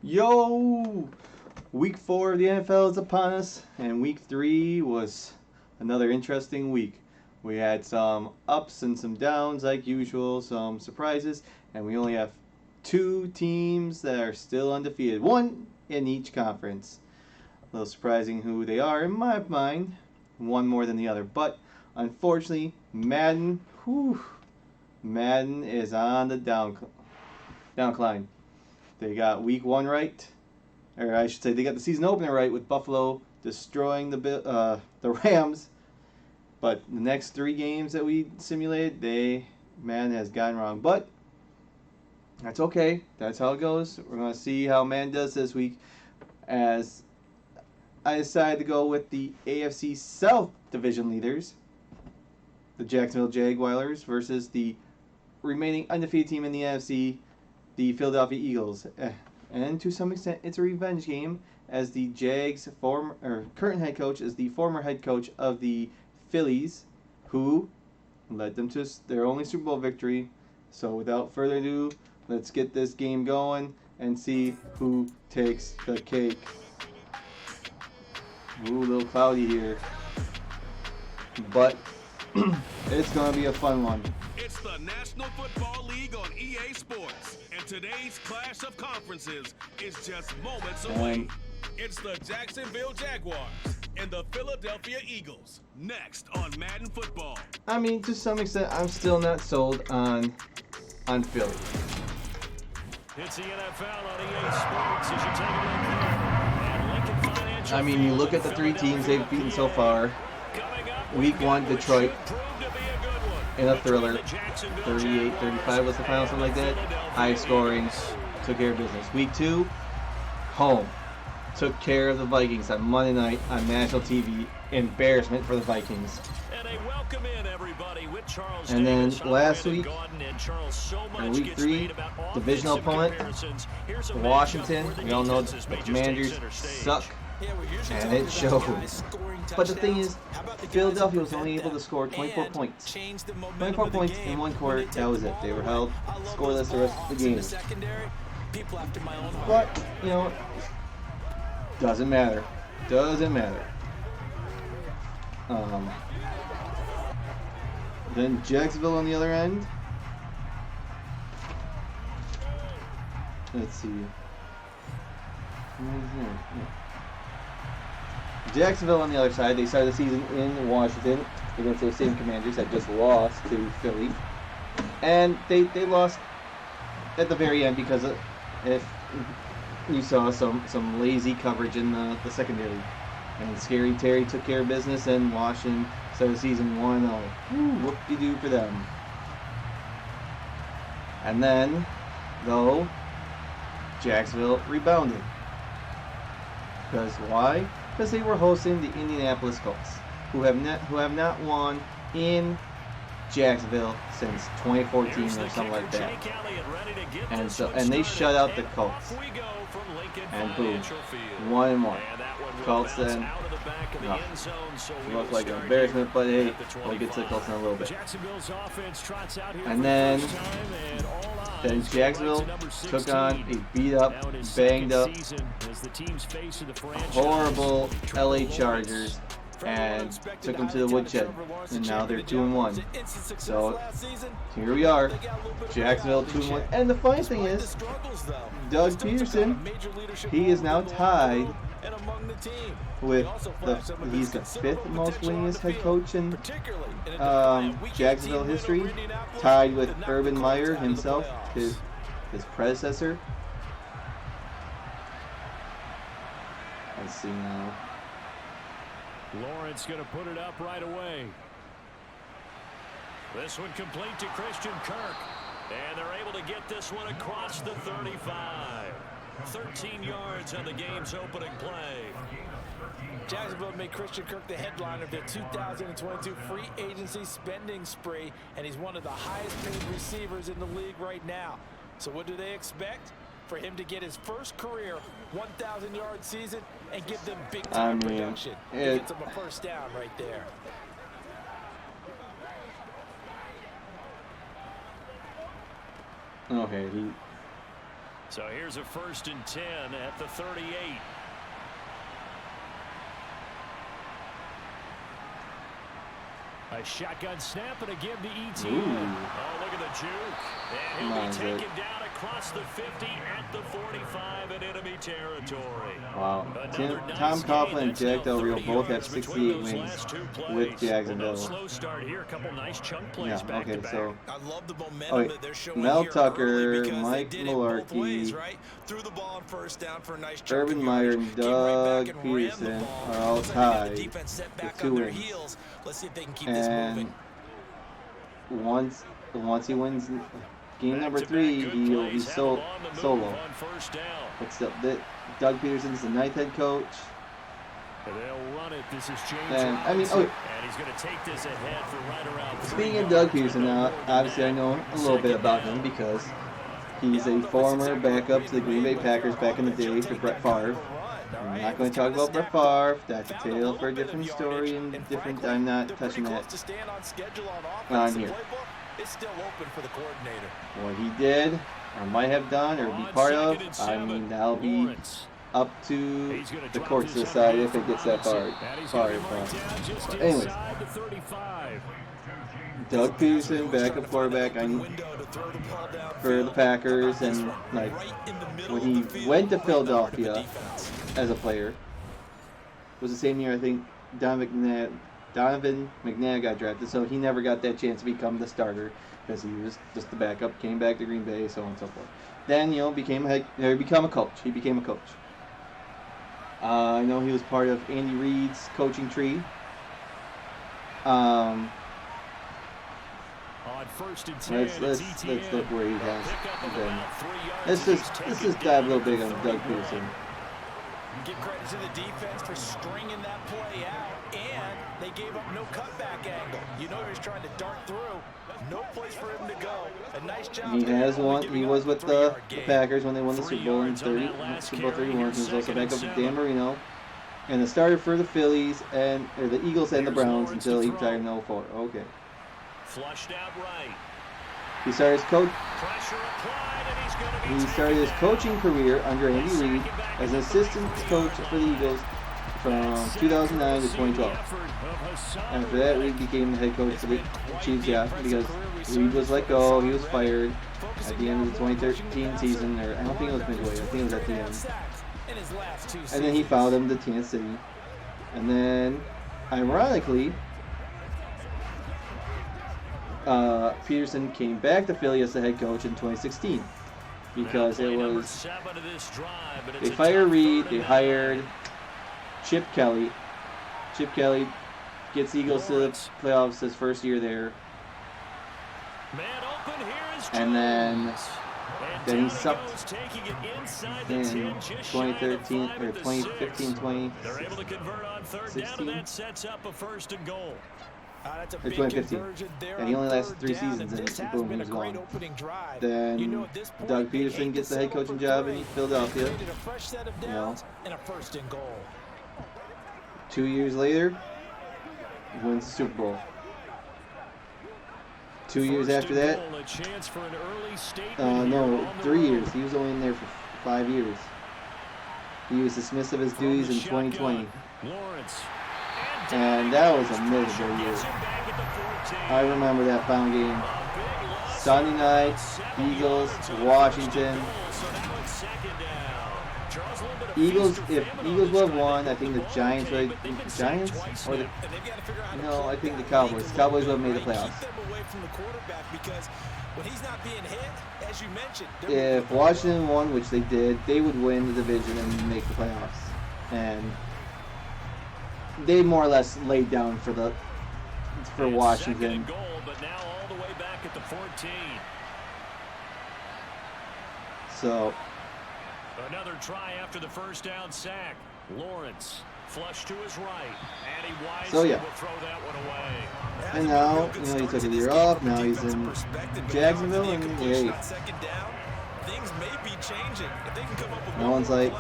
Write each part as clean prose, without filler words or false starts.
Yo! Week 4 of the NFL is upon us, and week 3 was another interesting week. We had some ups and some downs like usual, some surprises, and we only have 2 teams that are still undefeated, one in each conference. A little surprising who they are in my mind, one more than the other, but unfortunately, Madden is on the downcline. They got week 1 right, or I should say they got the season opener right with Buffalo destroying the Rams. But the next 3 games that we simulated, Man has gotten wrong. But that's okay. That's how it goes. We're going to see how Man does this week, as I decided to go with the AFC South division leaders, the Jacksonville Jaguars, versus the remaining undefeated team in the NFC, the Philadelphia Eagles. And to some extent, it's a revenge game, as the Jags' current head coach is the former head coach of the Phillies, who led them to their only Super Bowl victory. So without further ado, let's get this game going and see who takes the cake. Ooh, a little cloudy here, but it's going to be a fun one. It's the National Football League on EA Sports, and today's clash of conferences is just moments away. It's the Jacksonville Jaguars and the Philadelphia Eagles, next on Madden Football. I mean, to some extent, I'm still not sold on Philly. It's the NFL on EA Sports as you take a look here at Lincoln Financial. I mean, you look at the 3 teams they've beaten so far. Week 1, Detroit, in a thriller, 38-35 was the final, something like that. High scoring, took care of business. Week 2, home, took care of the Vikings on Monday night on national TV. Embarrassment for the Vikings. And then last week, in week 3, divisional opponent, Washington. We all know the Commanders suck, and it showed. But the thing is, Philadelphia was only able to score 24 points. 24 points in 1 quarter, that was it. They were held scoreless the rest of the game. But, you know, doesn't matter. Doesn't matter. Then Jacksonville on the other end. Let's see. Jacksonville on the other side, they started the season in Washington against those same Commanders that just lost to Philly. And they lost at the very end because if you saw some lazy coverage in the secondary. And Scary Terry took care of business, and Washington started the season 1-0. Whoop-de-doo for them. And then, though, Jacksonville rebounded. Because why? Because they were hosting the Indianapolis Colts, who have not won in Jacksonville since 2014 or something like that. And they shut out the Colts. And boom, 1-1. Colts then looked like an embarrassment, but hey, we'll get to the Colts in a little bit. And then Jacksonville took on a beat-up, banged-up, horrible LA Chargers and took them to the woodshed. And now they're 2-1. So here we are, Jacksonville 2-1. And the funny thing is, Doug Peterson, he is now tied with he's the 5th most winningest head coach in Jacksonville history, tied with Urban Meyer himself, his predecessor. Let's see now. Lawrence going to put it up right away. This one complete to Christian Kirk. And they're able to get this one across the 35. 13 yards on the game's opening play. Jacksonville made Christian Kirk the headliner of their 2022 free agency spending spree, and he's one of the highest paid receivers in the league right now. So what do they expect? For him to get his first career 1,000-yard season and give them big-time production. He gets them a first down right there. Okay, So here's a 1st and 10 at the 38. A shotgun snap and a give to ETN. Oh, look at the juke. And he'll be taken down across the 50 at the 45 in enemy territory. Wow. Tom Coughlin and Jack Del Rio both have 68 wins with Jacksonville. Slow start here. A couple nice chunk plays back to back. So I love the momentum that they're showing Mel here Tucker, because Mike they did it both Malarkey, ways, right? Threw the ball on 1st down for a nice chunk Urban of Meyer, yardage, and came right Doug back and ran the Peterson ball. are all Looks like they got the tied defense set with back 2 on their wins. heels. Let's see if they can keep this moving. Once he wins game number 3, he'll be solo. But still, Doug Peterson's the 9th head coach. They'll run it. This is James And I mean, and he's going to take this ahead for right around. Speaking of Doug Peterson, now obviously I know a little bit about him because he's a former backup to the Green Bay Packers back in the day for Brett Favre. I'm not going to talk about Brett Favre. That's a tale for a different story and different. I'm not touching that on here. What he did, or might have done, or be part of, I mean, that'll be up to the courts to decide if it gets that far. But anyways, Doug Peterson, backup quarterback for the Packers, and like when he went to Philadelphia as a player, was the same year I think Donovan McNabb got drafted, so he never got that chance to become the starter because he was just the backup. Came back to Green Bay, so on and so forth. Then became a coach. He became a coach. I know he was part of Andy Reid's coaching tree. On 1st and 10, let's look where he has been. Let's just dive a little bit on Doug Peterson. Give credit to the defense for stringing that play out, and they gave up no cutback angle. You know he was trying to dart through. No place for him to go. A nice job. He was with the Packers when they won the Super Bowl in Super Bowl 31. He was also back up with Dan Marino, and the starter for the Phillies or the Eagles and the Browns until he retired in 04. Okay. Flushed out right. He started his coaching career under Andy Reid as an assistant coach for the Eagles from 2009 to 2012. After that, Reid became the head coach for the Chiefs, because Reid was let go. He was fired at the end of the 2013 season, or I don't think it was midway. I think it was at the end. And then he followed him to Kansas City. And then, ironically, Peterson came back to Philly as the head coach in 2016 because it was they fired Reid, they hired Chip Kelly. Chip Kelly gets Eagles to the playoffs his first year there, and then he sucked in 2013 or 2015, 2016. Or 2015, and he only lasted 3 seasons, and boom, he was gone. Then Doug Peterson gets the head coaching job in Philadelphia. 2 years later, he wins the Super Bowl. 2 years after that, 3 years. He was only in there for 5 years. He was dismissed of his duties in 2020. And that was a miserable year. I remember that final game. Sunday night, Eagles, Washington. If Eagles would have won, I think the Giants I think the Cowboys. The Cowboys would have made the playoffs. If Washington won, which they did, they would win the division and make the playoffs. And they more or less laid down for Washington. Goal, but now all the way back at the 14. So another try after the first down sack. Lawrence flush to his right, and he wisely will throw that one away. And now, he took a year off. Now he's in Jacksonville, and hey, things may be changing. If they can come up with no one's like,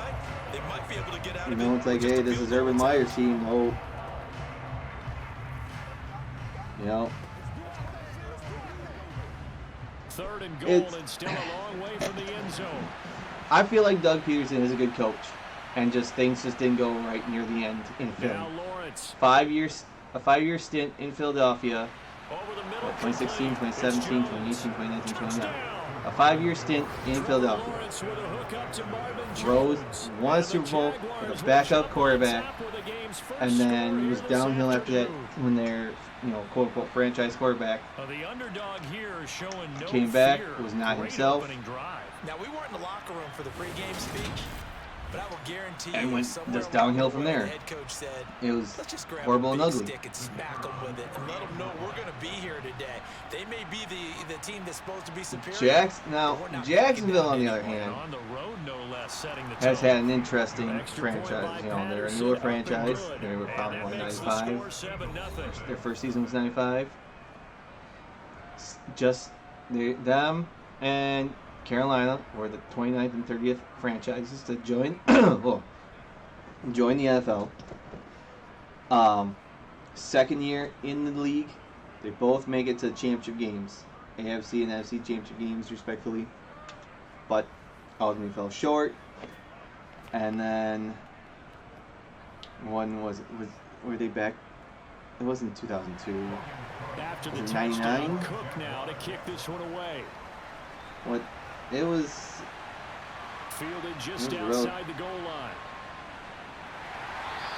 they might be able to get out no one's like, hey, this is Urban Meyer's team. No. Third and goal, and still a long way from the end zone. I feel like Doug Peterson is a good coach, and things just didn't go right near the end in Philly. A 5-year stint in Philadelphia, 2016, 2017, 2018, 2019, 2019. A 5-year stint in Philadelphia. Rose won a Super Bowl with a backup quarterback, and then it was downhill after that when their, quote unquote franchise quarterback came back. It was not himself. Now, we weren't in the locker room for the pregame speech, but I will guarantee and you, went just downhill from there. The head coach said, it was let's just grab horrible and a big ugly. stick and smack them with it and let them know we're going to be here today. They may be the team that's supposed to be superior. Jacksonville, on the other hand, has had an interesting franchise. They're a newer franchise. They were probably 95. Their first season was 95. Just them and Carolina were the 29th and 30th franchises to join join the NFL. Second year in the league, they both make it to the championship games, AFC and NFC championship games respectively, but ultimately fell short. And then were they back? It wasn't 2002. After was the it 99? Cook now to kick this one away. What? It was Fielded just outside the goal line.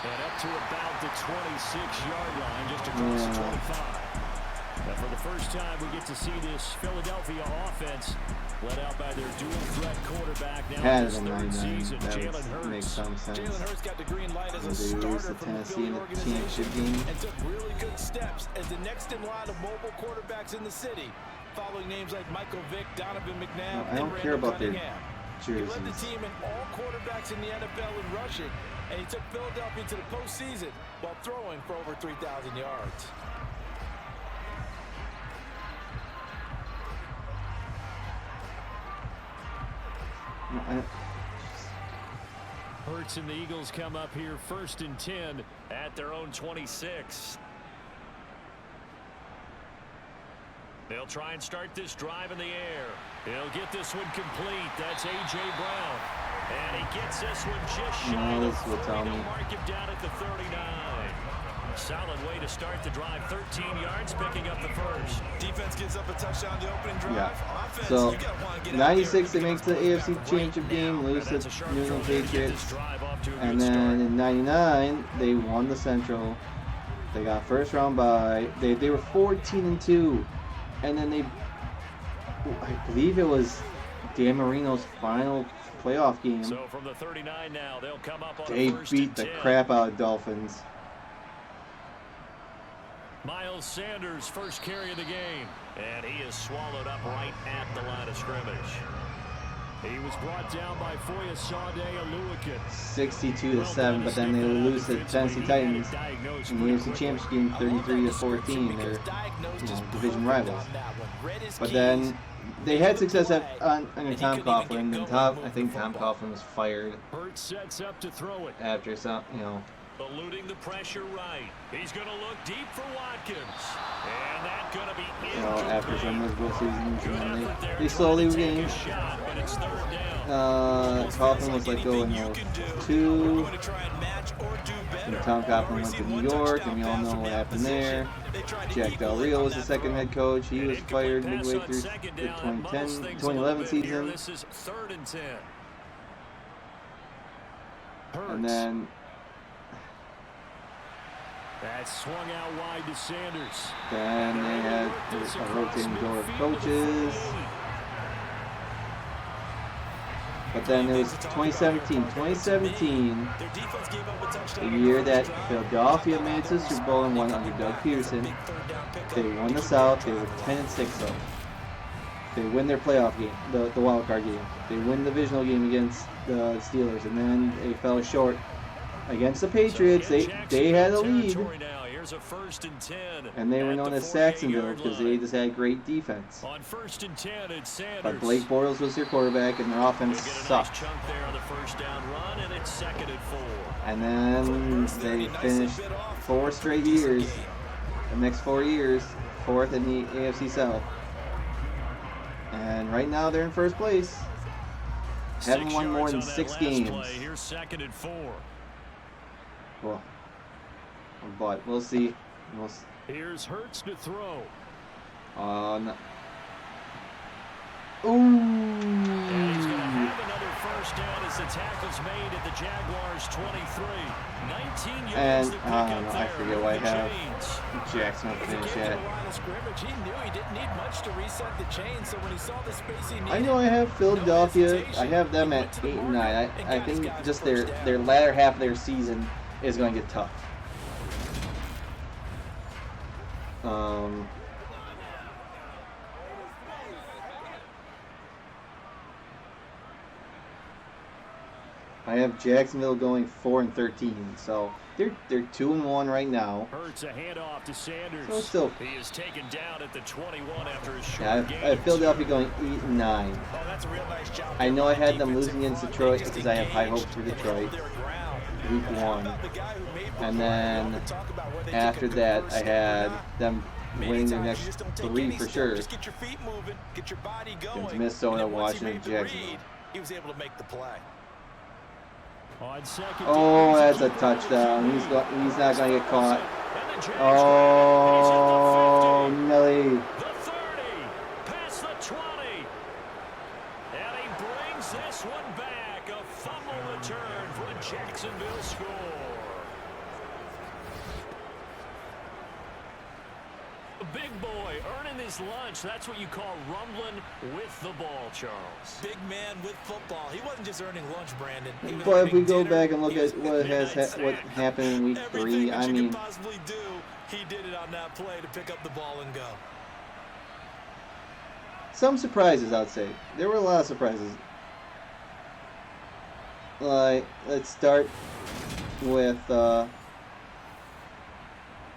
And up to about the 26-yard line, just across the 25. Now for the first time, we get to see this Philadelphia offense led out by their dual-threat quarterback now in his third season, Jalen Hurts. Makes some sense. Jalen Hurts got the green light as a They lose starter to from the Tennessee Philly in the organization championship game. and took really good steps as the next in line of mobile quarterbacks in the city, following names like Michael Vick, Donovan McNabb, I don't and care Randall about their Cunningham. He led the jerseys. team in all quarterbacks in the NFL in rushing, and he took Philadelphia to the postseason while throwing for over 3,000 yards. Hurts and the Eagles come up here 1st and 10 at their own 26. They'll try and start this drive in the air. He'll get this one complete. That's A.J. Brown. And he gets this one just shy of the 40 to mark him down at the 39. Solid way to start the drive. 13 yards, picking up the first. Defense gives up a touchdown the opening drive. Yeah. Offense, So, you gotta wanna get 96 out they make the AFC Championship game, lose to New England Patriots. And then in 99, they won the Central. They got first round bye. They were 14-2. And then I believe it was Dan Marino's final playoff game. So from the 39 now, they'll come up on They first beat and the 10. crap out of Dolphins. Miles Sanders first carry of the game, and he is swallowed up right at the line of scrimmage. He was brought down by Foya Sade-Aluakin. 62-7, but then they lose to Tennessee Titans in the AFC Championship game 33-14. They're division rivals. But then they had success under Tom Coughlin, and I think Tom Coughlin was fired Hurts sets up to throw it. after some, Eluding the pressure right. He's going to look deep for Watkins. And that's going to be after some miserable seasons, Good and effort there, then they trying slowly to take a regained. shot, but it's third down. Coughlin was let go in 02. And Tom Coughlin went to New York, and we all know what happened there. Jack Del Rio was the second head coach. He was fired midway through the 2011 season. This is 3rd and 10. And then That swung out wide to Sanders. they had a rotating door of coaches. But then it was 2017. 2017, the year that Philadelphia made it to the Super Bowl and won under Doug Peterson. They won the South. They were 10-6 though. They win their playoff game, the wild card game. They win the divisional game against the Steelers, and then they fell short against the Patriots. They had a lead, and they were known as Jacksonville because they just had great defense. On 1st and 10, it's Sanders. But Blake Bortles was their quarterback, and their offense sucked. Nice chunk there on the first down run, and it's 2nd and 4. And then they finished 4 straight years, the next 4 years, 4th in the AFC South. And right now they're in first place. Haven't won more than 6 games. Here's 2nd and 4. Well, but we'll see. Here's Hurts to throw. No. Ooh. And he's going to have another first down as the tackle's made at the Jaguars 23. 19 yards. And to pick I up there. forget what I have. Jacksonville finish at. He knew he didn't need much to reset the chain, so when he saw the space he needed, I know I have Philadelphia. I have them at 8 and 9. I think just their latter half of their season is going to get tough. I have Jacksonville going 4 and 13, so they're 2 and 1 right now. Hurts a handoff to Sanders. So still, he is taken down at the 21 after his short yeah, I have Philadelphia going 8 and 9. oh, that's a real nice job. I know I had them losing against Detroit because I have high hopes for Detroit. Week 1, and then after that I had them winning their next 3 for sure. Just get your feet moving, get your body going. Against Minnesota, Washington, Jacksonville. He was able to make the play. Oh, that's a touchdown. He's not going to get caught. Oh, Nelly. The 30, past the 20. And he brings this one back. A fumble return for a Jacksonville score. A big boy earning his lunch. That's what you call rumbling with the ball, Charles. Big man with football. He wasn't just earning lunch, Brandon. But if we go back and look at what happened in week 3, I mean, possibly do, he did it on that play to pick up the ball and go. some surprises, I'd say. There were a lot of surprises. Like, let's start with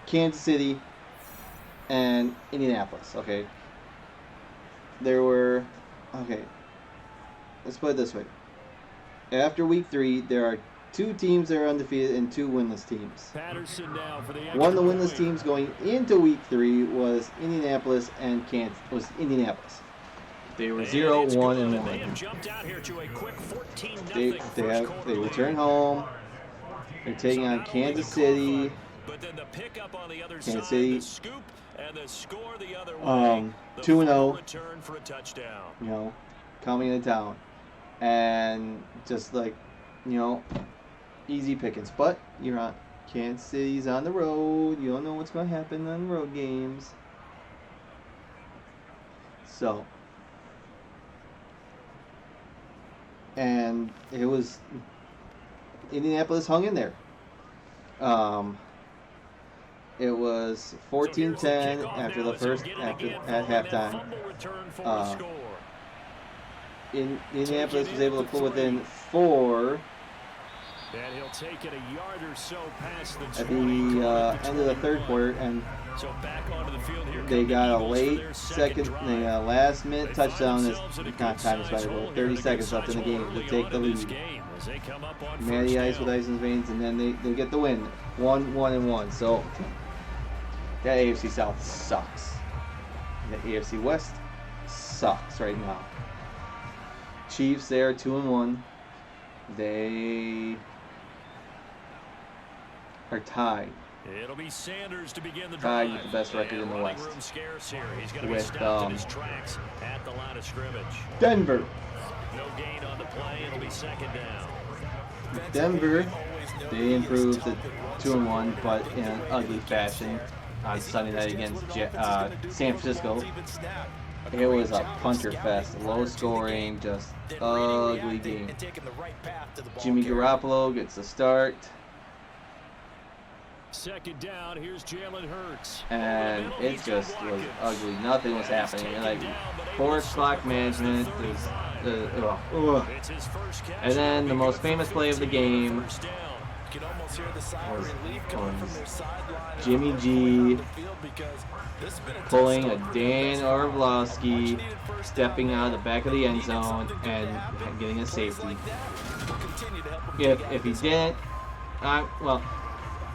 Kansas City and Indianapolis, okay? There were, okay, let's put it this way. After week 3, there are 2 teams that are undefeated and 2 winless teams. Patterson now for the One of the winless teams going into week 3 was Indianapolis and Kansas. Was Indianapolis. They were 0-1-1. They have jumped out here to a quick 14-0 They return home. They're taking on Kansas City. But then the pickup on the other Kansas side, City. the scoop and the score the other way. 2-0. Return for a touchdown. You know, coming into town. And just like, you know, easy pickings. But you're on Kansas City's on the road. You don't know what's going to happen on road games. So, and it was Indianapolis hung in there. It was 14-10 after the first at halftime. Indianapolis was able to pull within 4 and he'll take it a yard or so past the at the end of the third quarter, and so back onto the field here. they got a late last minute touchdown. It's not time decided, 30 seconds left in the game to take the lead. Matty Ice with ice in his veins, and then they get the win, 1-1-1. So that AFC South sucks. The AFC West sucks right now. Chiefs, they are 2-1. They are tied. It'll be Sanders to begin the tied drive. with the best record in the West. He's going to be with stopped in his tracks at the line of scrimmage. Denver. No gain on the play. It'll be second down. Denver, they improved to 2-1, but in an ugly fashion on Sunday night against San Francisco. It was a punter fest, low scoring, just ugly game. Jimmy Garoppolo gets the start. Second down, here's Jalen Hurts. And it just was ugly. Nothing was happening. And like forced clock management. And then the most famous play of the game was Jimmy G pulling a Dan Orlovsky, stepping out of the back of the end zone and getting a safety. If he didn't, well,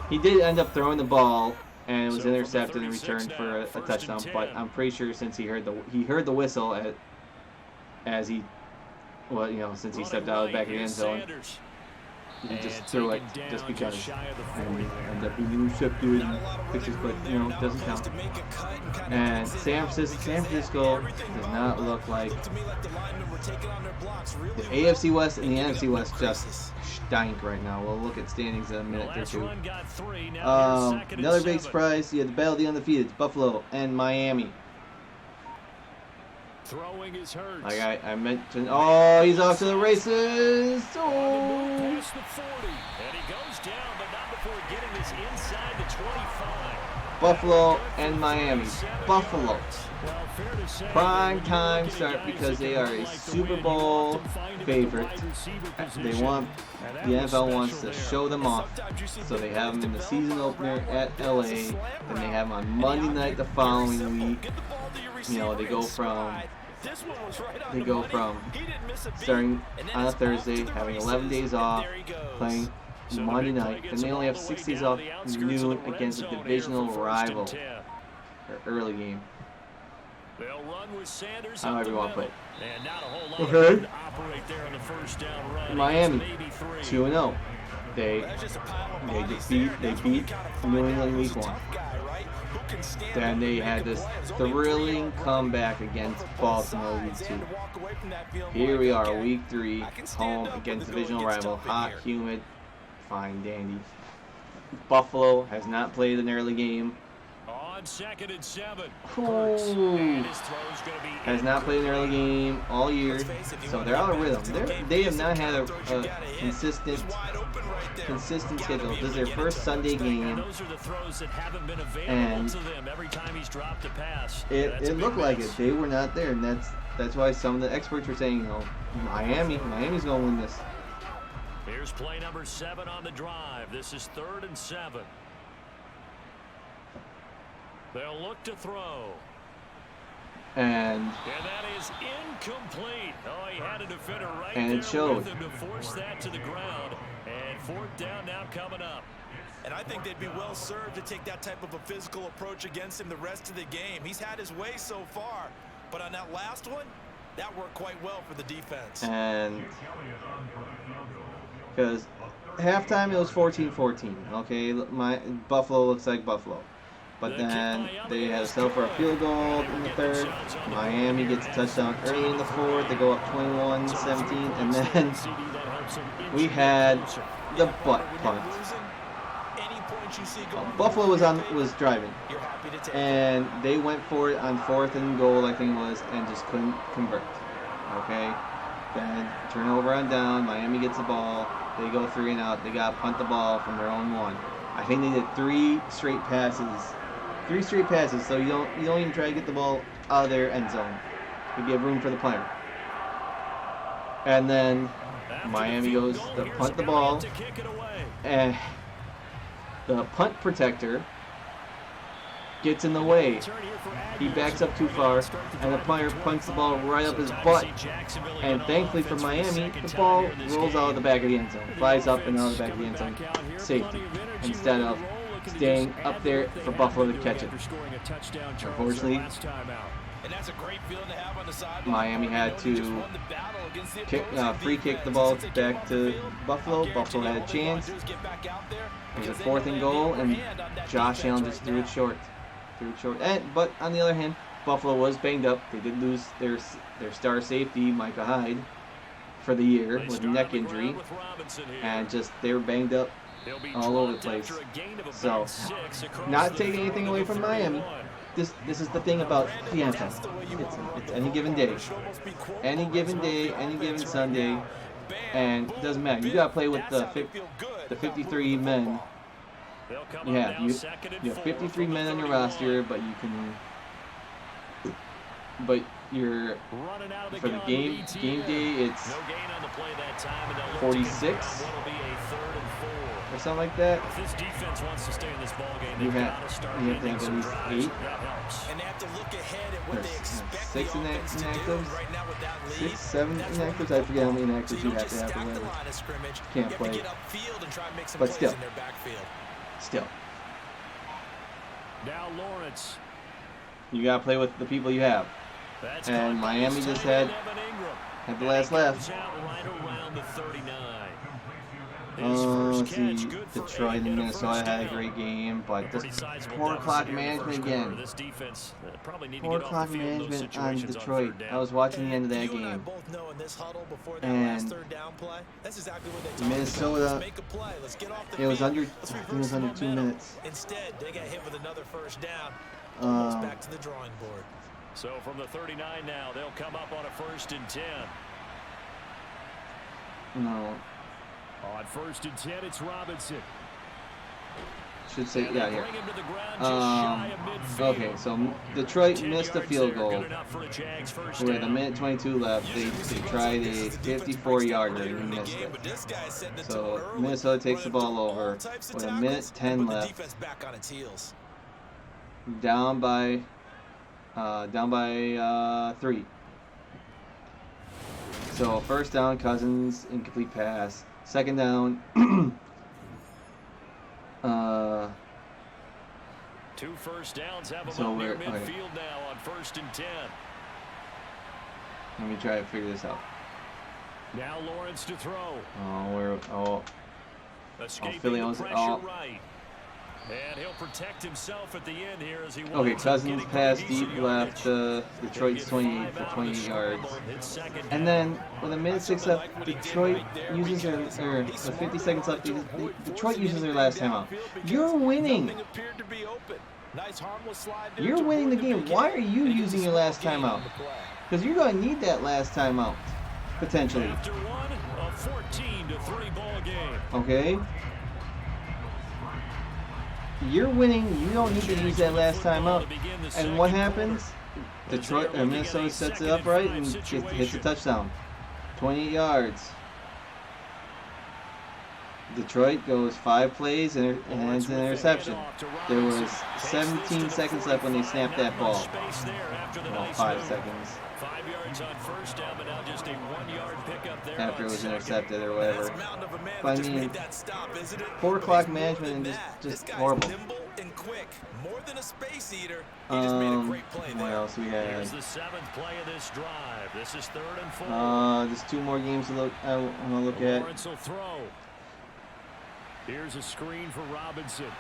he did end up throwing the ball and it was intercepted and returned for a touchdown. But I'm pretty sure since he heard the whistle as he well, you know, since he stepped out of the back of the end zone. He just threw it just because. And ended up being intercepted and fixes, but, you know, it doesn't count. And San Francisco does not look like the AFC West and the NFC West just stink right now. We'll look at standings in a minute or two. Another big surprise, you had the battle of the undefeated, Buffalo and Miami. Throwing is hurt. Like I mentioned, oh, he's off to the races. Oh. And he goes down, but not before getting this inside the 25. Buffalo and Miami. Buffalo. Prime time start because they are a Super Bowl favorite. They want, the NFL wants to show them off, so they have them in the season opener at LA. Then they have them on Monday night the following week. You know, they go from starting on a Thursday, having 11 days off, playing Monday night. Then they only have 6 days off noon against a divisional rival, or early game. However you want to play it. Okay. Miami, 2-0. They beat New England week 1. Then they had this thrilling comeback against Baltimore week 2. Here we are, week 3, home against divisional rival, hot, humid, fine dandy. Buffalo has not played an early game. On 2nd and 7. Has not played an early game all year, so they're out of rhythm. They have not had a consistent schedule. This is their first Sunday game, and it looked like it. They were not there, and that's why some of the experts were saying, you know, Miami's going to win this. Here's play number 7 on the drive. This is 3rd and 7. They'll look to throw. And that is incomplete. Oh, he had a defender right and there it showed. with him to force that to the ground. And 4th down now coming up. And I think they'd be well served to take that type of a physical approach against him the rest of the game. He's had his way so far, but on that last one, that worked quite well for the defense. And because halftime it was 14-14. Okay, my Buffalo looks like Buffalo. But then they had to settle for a field goal in the 3rd. Miami gets a touchdown early in the 4th. They go up 21-17. And then we had the butt punt. Buffalo was driving. And they went for it on 4th and goal, I think it was, and just couldn't convert. Okay? Then turnover on down. Miami gets the ball. They go 3 and out. They got to punt the ball from their own 1. I think they did 3 straight passes. 3 straight passes, so you don't even try to get the ball out of their end zone. You give room for the punter. And then Miami goes to punt the ball, and the punt protector gets in the way. He backs up too far, and the punter punts the ball right up his butt. And thankfully for Miami, the ball rolls out of the back of the end zone, flies up and out of the back of the end zone. Safety, instead of staying up there for Buffalo to catch it. Unfortunately, Miami had to free kick the ball back to Buffalo. Buffalo had a chance. It was a 4th and goal, and Josh Allen just threw it short. But on the other hand, Buffalo was banged up. They did lose their star safety, Micah Hyde, for the year with a neck injury, and just they were banged up all over the place. So, not taking anything away from Miami. This is the thing about the NFL. It's any given day, any given Sunday, and it doesn't matter. You gotta play with the 53 men. You have 53 men on your roster, but you're for the game day it's 46 or something like that. If this defense wants to stay in this ball game, You have to have at least 8. And they have to look ahead at what they expect 6 the offense to do inactives. right now with that lead. 6, 7 inactives. I forget how many inactives you have to have. Stack the line of scrimmage. Can't You have play. to get upfield and try and make some But plays still. in their backfield. Still, Now Lawrence. you gotta play with the people you have. That's And caught by Miami his just tight end, had Evan Ingram. Have the last laugh. Right around the 39. Let's see. Detroit and Minnesota had a great game, but this poor clock management again. Poor clock management on Detroit. I was watching the end of that game. And Minnesota, it was under, I think it was under 2 minutes. Instead, they got hit with another first down. Almost back to the drawing board. So from the 39 now, they'll come up on a 1st and 10. No. On 1st and 10, it's Robinson. Should say, yeah, here. Okay, so Detroit missed a field goal with a minute 22 left. They tried a 54-yarder and missed it. So Minnesota takes the ball over with a minute 10 left. Down by 3. So first down, Cousins, incomplete pass. Second down. 2 first downs have so them near we're midfield now on 1st and 10. Let me try to figure this out. Now Lawrence to throw. Philly owns it. Right. And he'll protect himself at the end here as he okay, Cousins pass deep left Detroit's 28 for 28 yards. And then with a minute 6 left, Detroit uses their, with 50 seconds left, Detroit uses their last timeout. You're winning. You're winning the game. Why are you using your last timeout? Because you're going to need that last timeout, potentially. After one, a 14-3 ball game. Okay. You're winning. You don't need to use that last timeout. And what happens? Detroit or Minnesota sets it up right and hits a touchdown. 28 yards. Detroit goes 5 plays and it's an interception. There was 17 seconds left when they snapped that ball. Well, 5 seconds. 5 yards on first down, but now just a 1-yard pickup there. After it was intercepted or whatever. But I mean, poor clock management and just horrible. What else we had? Here's the 7th play of this drive. This is 3rd and 4. There's 2 more games to look. I want to look at. Lawrence will throw. Here's a screen for Robinson.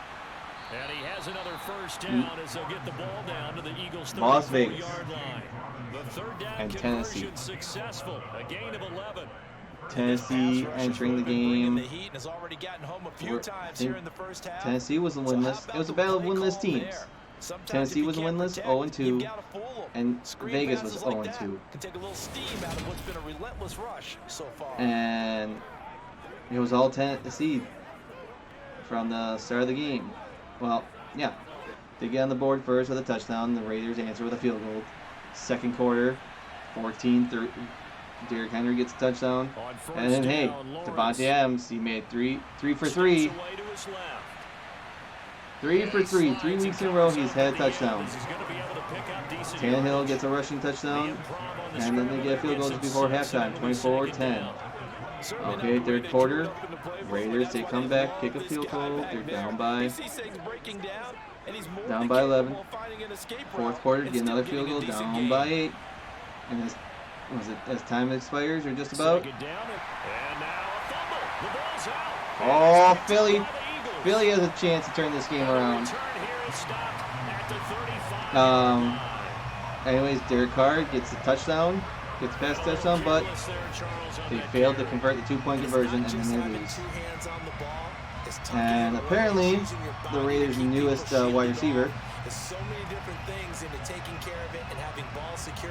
And he has another first down as they'll get the ball down to the Eagles' 34-yard line. The 3rd down and Tennessee. Successful. A gain of 11. Tennessee entering the game. Tennessee was winless. It was a battle of winless teams. Tennessee was winless, 0-2, and Vegas was 0-2. And it was all Tennessee from the start of the game. Well, yeah. They get on the board first with a touchdown. The Raiders answer with a field goal. Second quarter, 14-3. Derrick Henry gets a touchdown. And then, hey, Devontae Adams, he made 3 for 3. 3 for 3. 3 weeks in a row, he's had a touchdown. Tannehill gets a rushing touchdown. And then they get a field goal just before halftime, 24-10. Okay, third quarter, Raiders, they come back, kick a field goal. They're down by 11. Fourth quarter, get another field goal, down by 8. And as time expires, or just about. Oh, Philly has a chance to turn this game around. Anyways, Derek Carr gets a touchdown, gets past touchdown, but they failed to convert the 2-point conversion, and then they lose. And apparently, the Raiders' newest wide receiver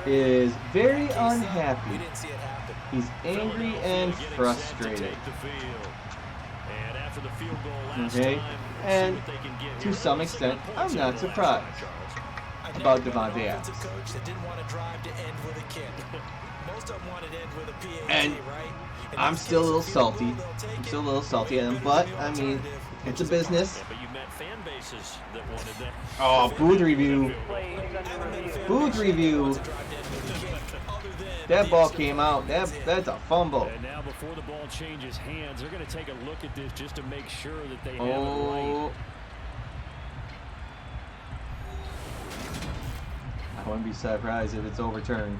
is very unhappy. He's angry and frustrated. Okay, and to some extent, I'm not surprised about Devontae Adams. And I'm still a little salty. At him, but I mean, it's a business. Oh, booth review. That ball came out. That's a fumble. And now before the ball changes hands, they're going to take a look at this just to make sure that they have it right. I wouldn't be surprised if it's overturned.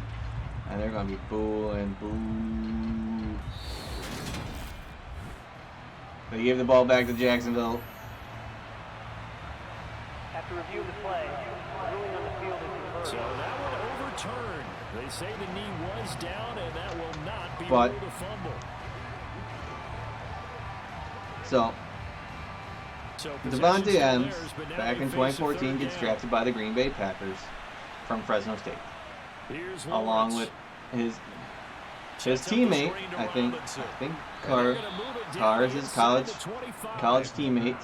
And they're going to be booing, boo. They gave the ball back to Jacksonville. After review of the play, ruling on the field is So that one overturned. They say the knee was down, and that will not be But- ruled a fumble. So, possession's Devontae still Adams, theirs, but now back they in face a 2014, third gets down. drafted by the Green Bay Packers from Fresno State, Here's along Lawrence. with his Sets up the teammate. screen to I think Robinson. Carr. And they're gonna move it down Carr is his inside the 25. college teammate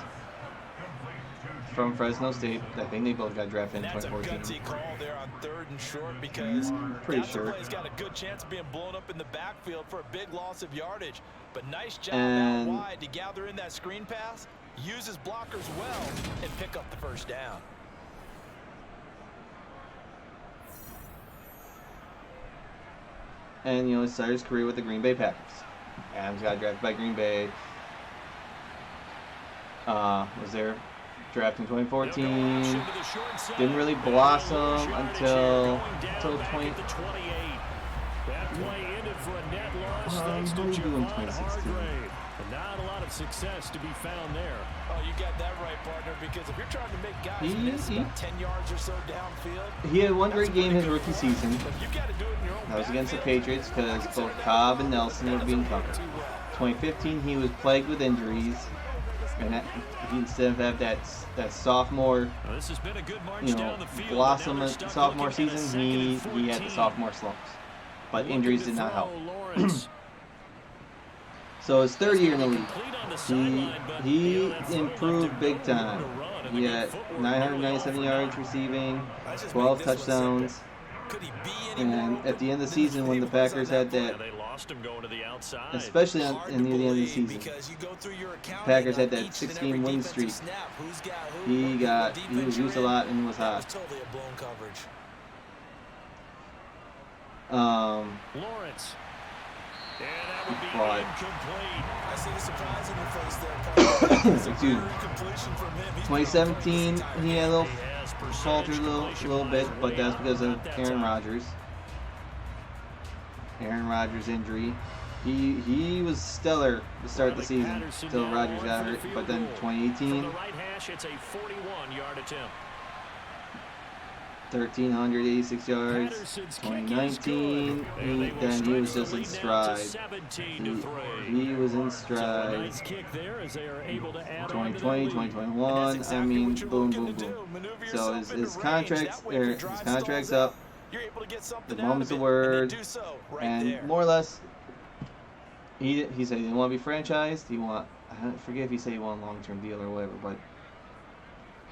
from Fresno State. I think they both got drafted in That's a 2014. gutsy call there on 3rd and short because Pretty that sure. play's got a good chance of being blown up in the backfield for a big loss of yardage. But nice job And- out wide to gather in that screen pass, use his blockers well, and pick up the first down. And he started his career with the Green Bay Packers. Adams got drafted by Green Bay. Was there drafted in 2014. Didn't really blossom until 20. That play ended for a net loss thanks to what did he do in Javon 2016? Hargrave. And not a lot of success to be found there. Oh, you got that right, partner, because if you're trying to make guys He- miss he- about 10 yards or so downfield, He had one great that's a game his pretty rookie good season. but you've got to do it in your own That was against the backfield. Patriots because I consider both that Cobb and one. Nelson were That being doesn't work covered. too well. 2015, he was plagued with injuries. And he instead of have that sophomore, Now, this has been a good march you know, down the field. blossom Now of they're stuck sophomore looking at a season, 2nd he and had the 14. sophomore slumps. But Looking injuries to did not throw, help. Lawrence. So his third year in the league, Complete on the he sideline, but, he that throw left improved him big no room time. to run, and He the had good footwork 997 nearly all yards for receiving, Let's just 12 make this one touchdowns. simple. Could he be any more And open at the end of the than season, when the he was on Packers that had play? Yeah, that, they lost him going to the outside. especially Hard in to near the end of the believe season, because you go through your accounting Packers had on that each and 16 every win defensive streak. snap. Who's got who, He what was defense used a you're lot in. and was That hot. was totally a blown coverage. Lawrence. And that would be But- incomplete. I see the surprise in your face there. Excuse me. Completion from him. He's 2017, he had a little He has faltered a little bit, percentage but that's because of not that Aaron time. Rodgers. Aaron Rodgers' injury. He was stellar to start the season until Rodgers got hurt. But then From 2018, the right hash, it's a 41-yard attempt. 1,386 yards. Patterson's kick is 2019, good. And they will then he was stretch just the in lead now to stride. 17-3. He was in So a stride. nice kick there as they are able to add on to 2020, the lead. 2021. That's I exactly mean, what you're boom, looking boom, to boom. do. Maneuver So yourself his into range. contract's That way, if your his drive contract's stalls up. You're able to get something The out moment's of the it, and you word, do so right and there. more or less, he said he didn't want to be franchised. I forget if he said he wanted a long-term deal or whatever, but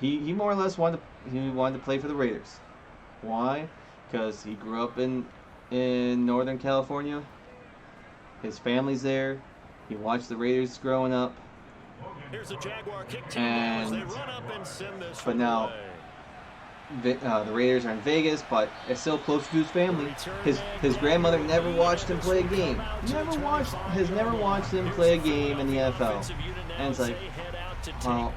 he more or less wanted to play for the Raiders. Why? Because he grew up in Northern California. His family's there. He watched the Raiders growing up. Here's the Jaguar kick team as they run up and send this But one now, away. the Raiders are in Vegas, but it's still close to his family. His grandmother never watched him play a game. Has never watched him play a game in the NFL. And it's like, well,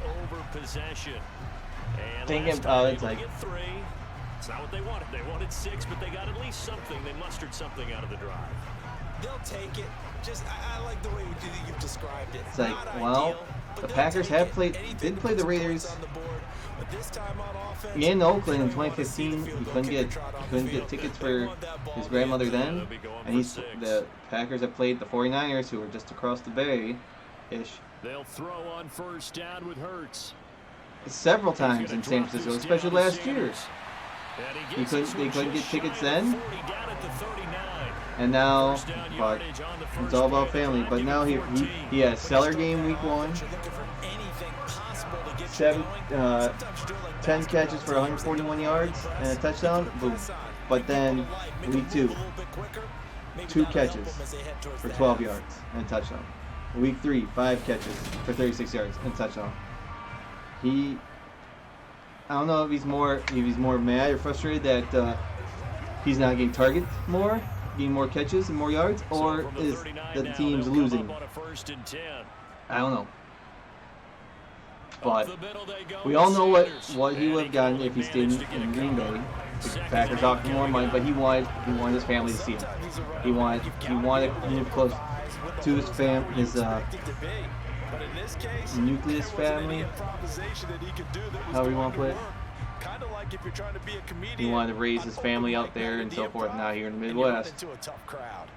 thinking about it, it's like, it's not what they wanted. They wanted 6, but they got at least something. They mustered something out of the drive. They'll take it. Just I like the way you've described it. It's like, Not well, ideal, but the they'll Packers take have it. played, Anything did to play the put some Raiders points on the board, but this time on offense, in Oakland in they wanna see 2015. the field He goal couldn't kicker get trot on the couldn't field. get tickets They for want that ball his to grandmother be in then, They'll be going and for 6. the Packers have played the 49ers, who were just across the bay-ish, They'll throw on first down with Hurts. several He's gonna times in drop San Francisco, this especially down to last year. Sanders. And he gets this They one couldn't just get tickets shy of the then, 40, down at the 39. and now, First down but yardage on the it's first all play about of the family. drive, But give now it he 14. had a stellar game week 1. You're looking for anything possible to get you Seven, going. Sometimes you do it like 10 basketball, catches for 141 yards and a touchdown. Boom. But then week 2, 2 catches for 12 yards and a touchdown. Week 3, 5 catches for 36 yards and a touchdown. I don't know if he's more mad or frustrated that he's not getting targeted more, getting more catches and more yards, or from the is 39 the now, team's they'll come losing. up on a 1st and 10. I don't know. Up But the middle they go we with all know Sanders. what he And would have gotten if he stayed managed to get a in Green cover. Bay. the Packers offered more money, but he wanted his family to see him. He wanted to move close to his nucleus family, however you want to put it. He wanted to raise his family out there and so forth. Now here in the Midwest,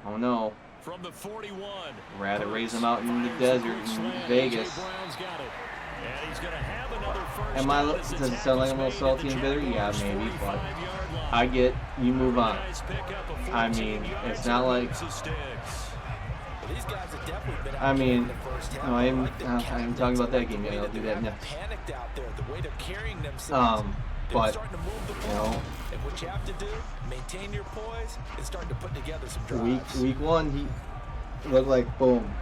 oh no, From the 41. rather raise him out in the desert in Vegas. And he's gonna have another first. Does it sound like I'm a little salty and bitter? Yeah, maybe, but I get you move on. I mean, it's not like. I mean, no, I am talking about that game yet. I'll do that next. But you know, what you have to do, maintain your poise and start to put together some drives. week one, he looked like boom.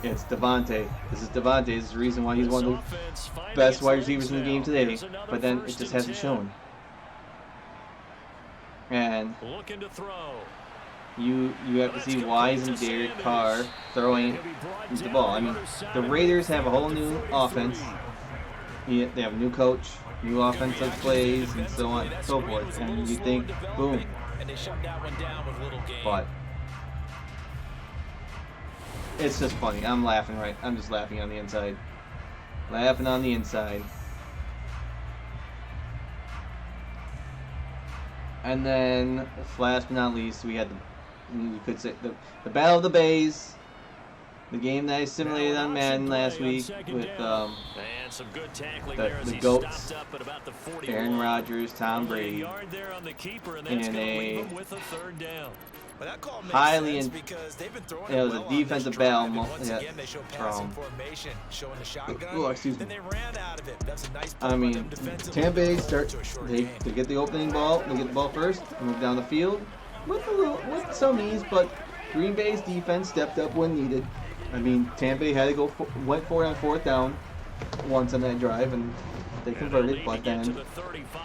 It's Devontae. This is Devontae. This is the reason why he's one of the best wide receivers in the game today. But then it just hasn't shown. And Looking to throw. you have to see why isn't Derek Carr throwing the ball. I mean, the Raiders have a whole new offense. They have a new coach, new offensive plays, and so on and so forth. And you think, boom. But it's just funny. I'm laughing I'm just laughing on the inside. Laughing on the inside. And then, last but not least, we had you could say the Battle of the Bays. The game that I simulated on Madden last week with the GOATs, Aaron Rodgers, Tom Brady, in a highly it was a defensive battle. Excuse me. I mean, Tampa Bay they get the opening ball, they get the ball first, move down the field with some ease, but Green Bay's defense stepped up when needed. I mean, Tampa Bay had to went for it on 4th down once on that drive, and they converted, but then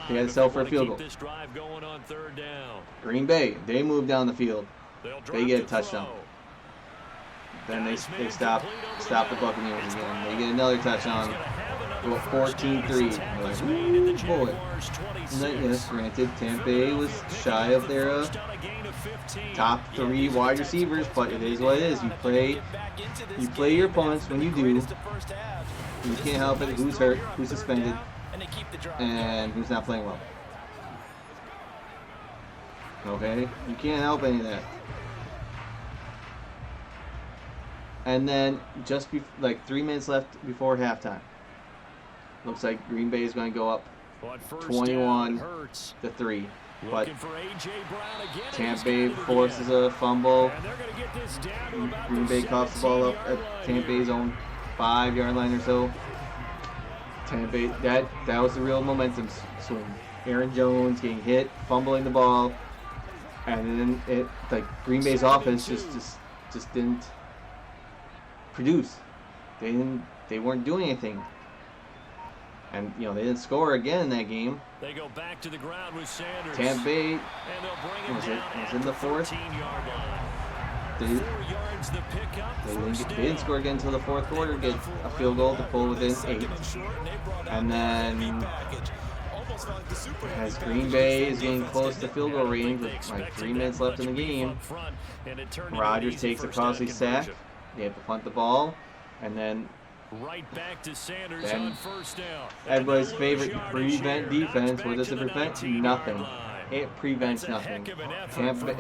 they had to settle for a field goal. Green Bay, they moved down the field. They get a touchdown. Then they stop the Buccaneers again. They get another touchdown. Go 14-3. Like, ooh, boy. And then, yes, granted, Tampa Bay was shy of their top 3 wide receivers, but it is what it is. You play your opponents when you do. You can't help it. Who's hurt, who's suspended, and who's not playing well. Okay? You can't help any of that. And then, just like 3 minutes left before halftime, looks like Green Bay is going to go up 21-3. But Tampa Bay forces a fumble. Green Bay coughs the ball up at Tampa Bay's own 5-yard line or so. Tampa Bay, that was the real momentum swing. Aaron Jones getting hit, fumbling the ball, and then Green Bay's offense just didn't produce. They weren't doing anything. And they didn't score again in that game. They go back to the ground with Sanders. Tampa Bay was in the 4th. They didn't score again until the 4th quarter. Get a field goal to pull within 8. And then as Green Bay is getting close to field goal range with like 3 minutes left in the game, Rodgers takes a costly sack. They have to punt the ball, and then right back to Sanders on first down. Everybody's favorite prevent defense. What does it prevent? Nothing. It prevents nothing. Tampa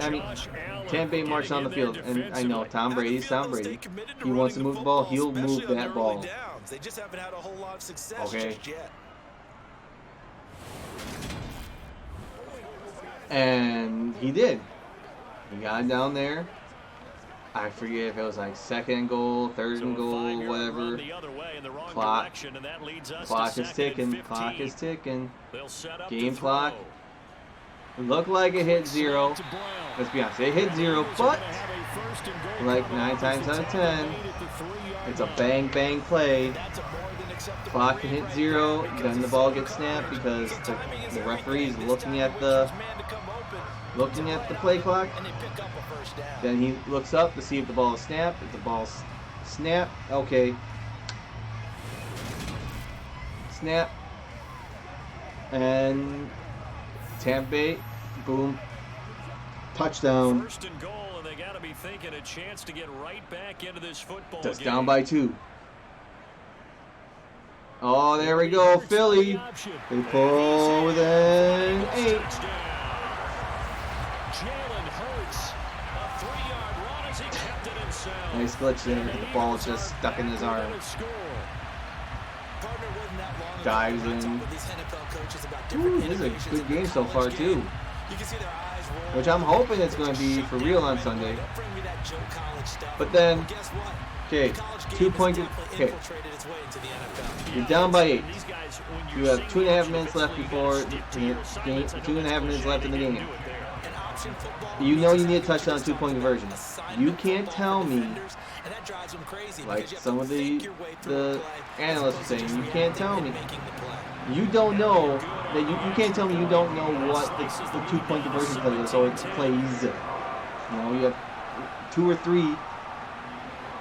Bay marched on the field, and I know Tom Brady's Tom Brady. He wants to move the ball. He'll move that ball. Okay. And he did. He got down there. I forget if it was like 2nd and goal, 3rd and goal, whatever. Clock is ticking. Clock is ticking. Game clock. Looked like it hit 0. Let's be honest, it hit 0, but like 9 times out of 10, it's a bang bang play. Clock can hit 0, then the ball gets snapped because the referee is looking at the play clock. Then he looks up to see if the ball is snapped. If the ball's snapped, okay. Snap. And Tampa Bay, boom, touchdown. First and goal, and they got to be thinking a chance to get right back into this football Just game. down by 2. Oh, there we go, Philly. They pull within 8. Jalen Hurts, a 3-yard run as he kept it himself. Nice glitch there. The ball is just stuck in his arm. Dives in. Ooh, this is a good game so far, too. Which I'm hoping it's going to be for real on Sunday. But then, okay, 2-point. Okay, you're down by 8. You have 2.5 minutes left before the game. 2.5 minutes left in the game. You know you need a touchdown 2-point conversion. You can't tell me, like some of the analysts are saying, you can't tell me. You don't know that you can't tell me you don't know what the 2-point conversion play is. So it plays. You know, you have 2 or 3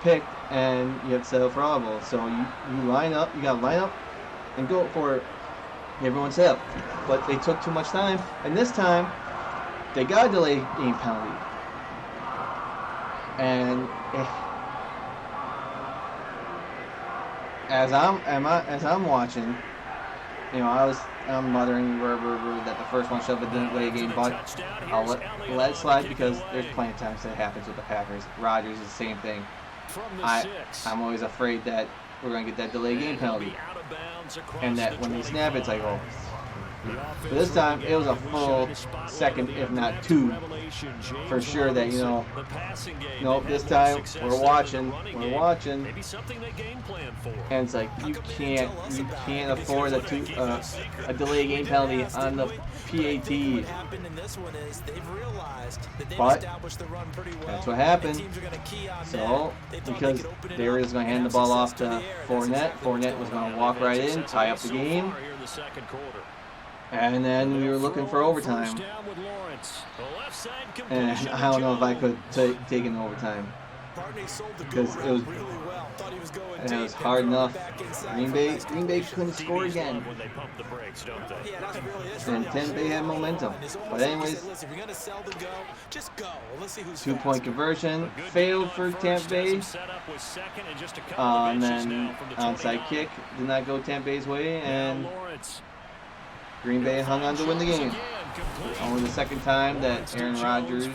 picked, and you have to settle for audible. So you line up. You got to line up and go for it. Everyone set up, but they took too much time, and this time they got a delay game penalty. And as I'm watching, you know, I'm muttering that the first one shoved it didn't play a game, but I'll let it slide because there's plenty of times that happens with the Packers. Rodgers is the same thing. I'm always afraid that we're going to get that delay game penalty, and that when they snap, it's like, oh. But this time, it was a full second, if not 2, for sure that, you know, nope, this time, we're watching, and it's like, you can't afford a delay game penalty on the PAT. But that's what happened. So, because they were just going to hand the ball off to Fournette was going to walk right in, tie up the game. And then we were looking for overtime. And I don't know if I could take in overtime. Because it was hard enough. Green Bay couldn't score again. And Tampa Bay had momentum. But anyways, 2-point conversion failed for Tampa Bay. And then onside kick did not go Tampa Bay's way, and Green Bay hung on to win the game. Only the second time that Aaron Rodgers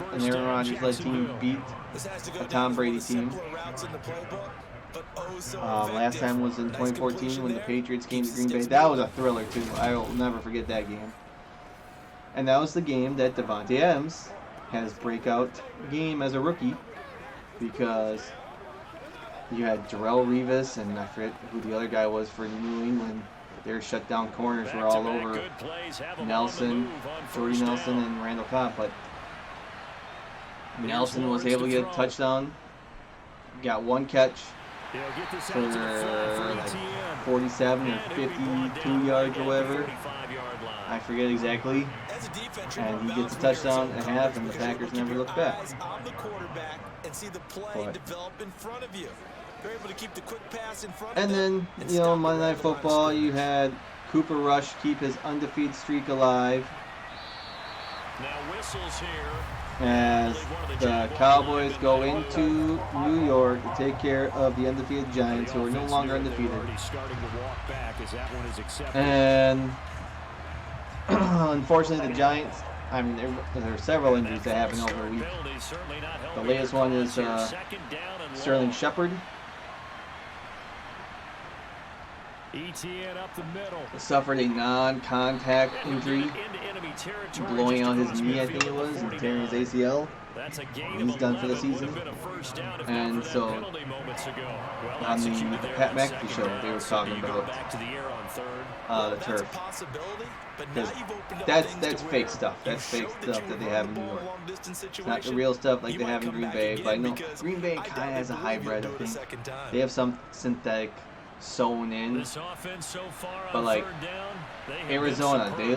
led team beat a Tom Brady team. Last time was in 2014 when the Patriots came to Green Bay. That was a thriller too. I will never forget that game. And that was the game that Devontae Adams had his breakout game as a rookie, because you had Darrelle Revis and I forget who the other guy was for New England. Their shutdown corners were all over Nelson, Jordy Nelson, and Randall Cobb, but Nelson was able to get a touchdown, got 1 catch for like 47 or 52 yards or whatever. I forget exactly. And he gets a touchdown and a half, and the Packers never looked back. And then, you know, Monday Night Football, you had Cooper Rush keep his undefeated streak alive as the Cowboys go into New York to take care of the undefeated Giants, who are no longer undefeated. And unfortunately, the Giants, I mean, there are several injuries that happened over the week. The latest one is Sterling Shepard. Suffered a non-contact injury, blowing out his knee, I think it was, and tearing his ACL. He's done for the season. And so, on the Pat McAfee show, they were talking about the turf. Because that's fake stuff. That's fake stuff that they have in New York. It's not the real stuff like they have in Green Bay. But I know Green Bay kind of has a hybrid, I think. They have some synthetic sewn in, but like Arizona, they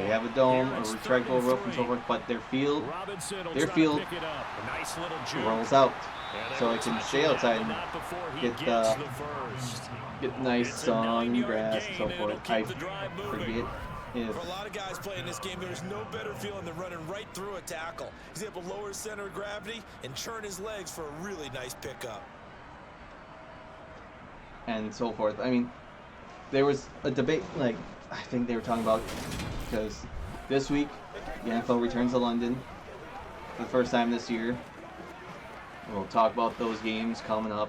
have a dome, a retractable roof, and so forth, but their field rolls out, so it can stay outside and get nice sun, grass, and so forth. I forget if For a lot of guys playing this game, there's no better feeling than running right through a tackle. He's able to lower his center of gravity and turn his legs for a really nice pickup. and so forth. I mean, there was a debate, like, I think they were talking about, because this week the NFL returns to London for the first time this year. We'll talk about those games coming up.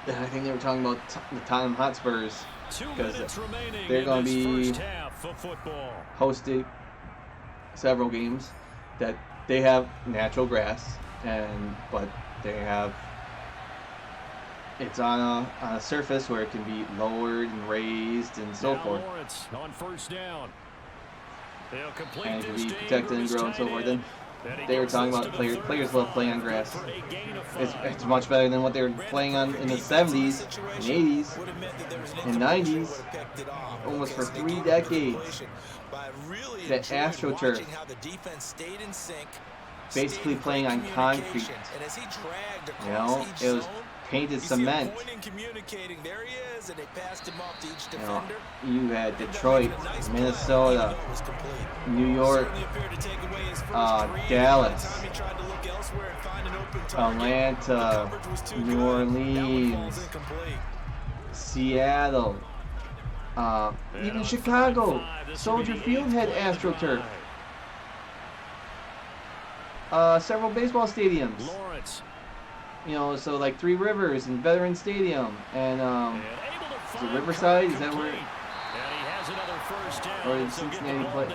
And I think they were talking about the Tottenham Hotspurs, because they're going to be hosting several games that they have natural grass, but they have, it's on a surface where it can be lowered and raised and so forth. On first down. And it can be protected and grow and so forth. And they were talking about players love playing on grass. It's much better than what they were playing on in the 70s, and 80s, and 90s, almost for 3 decades. That AstroTurf, basically playing on concrete. You know, it was painted cement. You know, you had Detroit, Minnesota, New York, Dallas, Atlanta, New Orleans, Seattle, even Chicago. Soldier Field had AstroTurf. Several baseball stadiums. You know, so like Three Rivers and Veterans Stadium, and is it Riverside? Is that where? Or did Cincinnati play?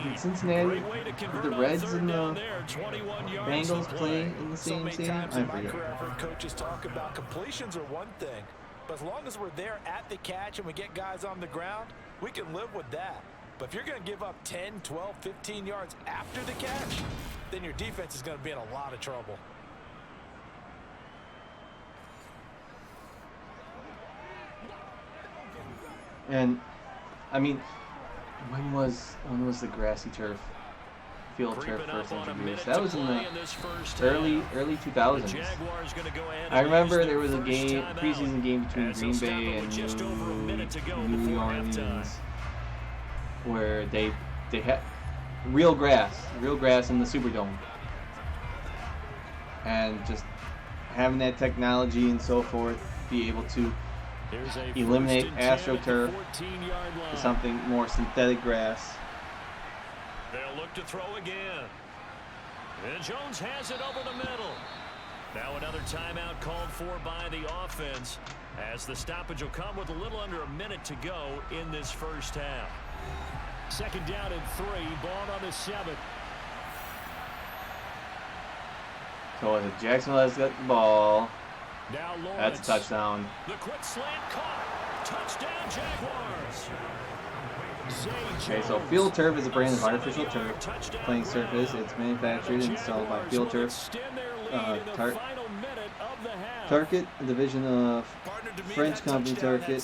Did Cincinnati, did the Reds and the Bengals play in the same stadium? I forget. Coaches talk about completions are one thing, but as long as we're there at the catch and we get guys on the ground, we can live with that. But if you're going to give up 10, 12, 15 yards after the catch, then your defense is going to be in a lot of trouble. And I mean, when was the grassy turf, field turf first introduced? That was in the early 2000s. I remember there was a preseason game between Green Bay and New Orleans, where they had real grass in the Superdome, and just having that technology and so forth, be able to eliminate AstroTurf to something more synthetic grass. They'll look to throw again. And Jones has it over the middle. Now another timeout called for by the offense, as the stoppage will come with a little under a minute to go in this first half. Second down and 3, ball on the 7. So as Jacksonville has got the ball, Now that's a touchdown. The quick slant caught. Touchdown Jaguars. Okay, so field turf is a brand of artificial turf playing surface. It's manufactured and sold by Field Turf. Target, a division of French company Target.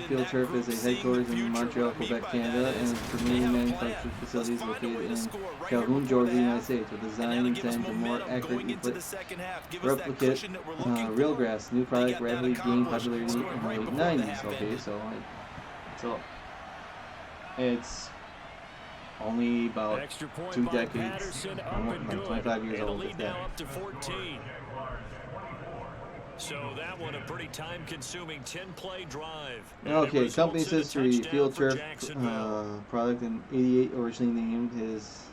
Field Turf is a headquarters in Montreal, Quebec, Canada, and its premier manufacturing facilities located in Calhoun, Georgia, United States, with design intended to more accurately replicate real grass. New product rapidly gained popularity in the late 90s. Okay, so it's only about 2 decades, 25 years old at that. So that one a pretty time-consuming 10-play drive. Okay, company's history. Field Turf product in '88, originally named his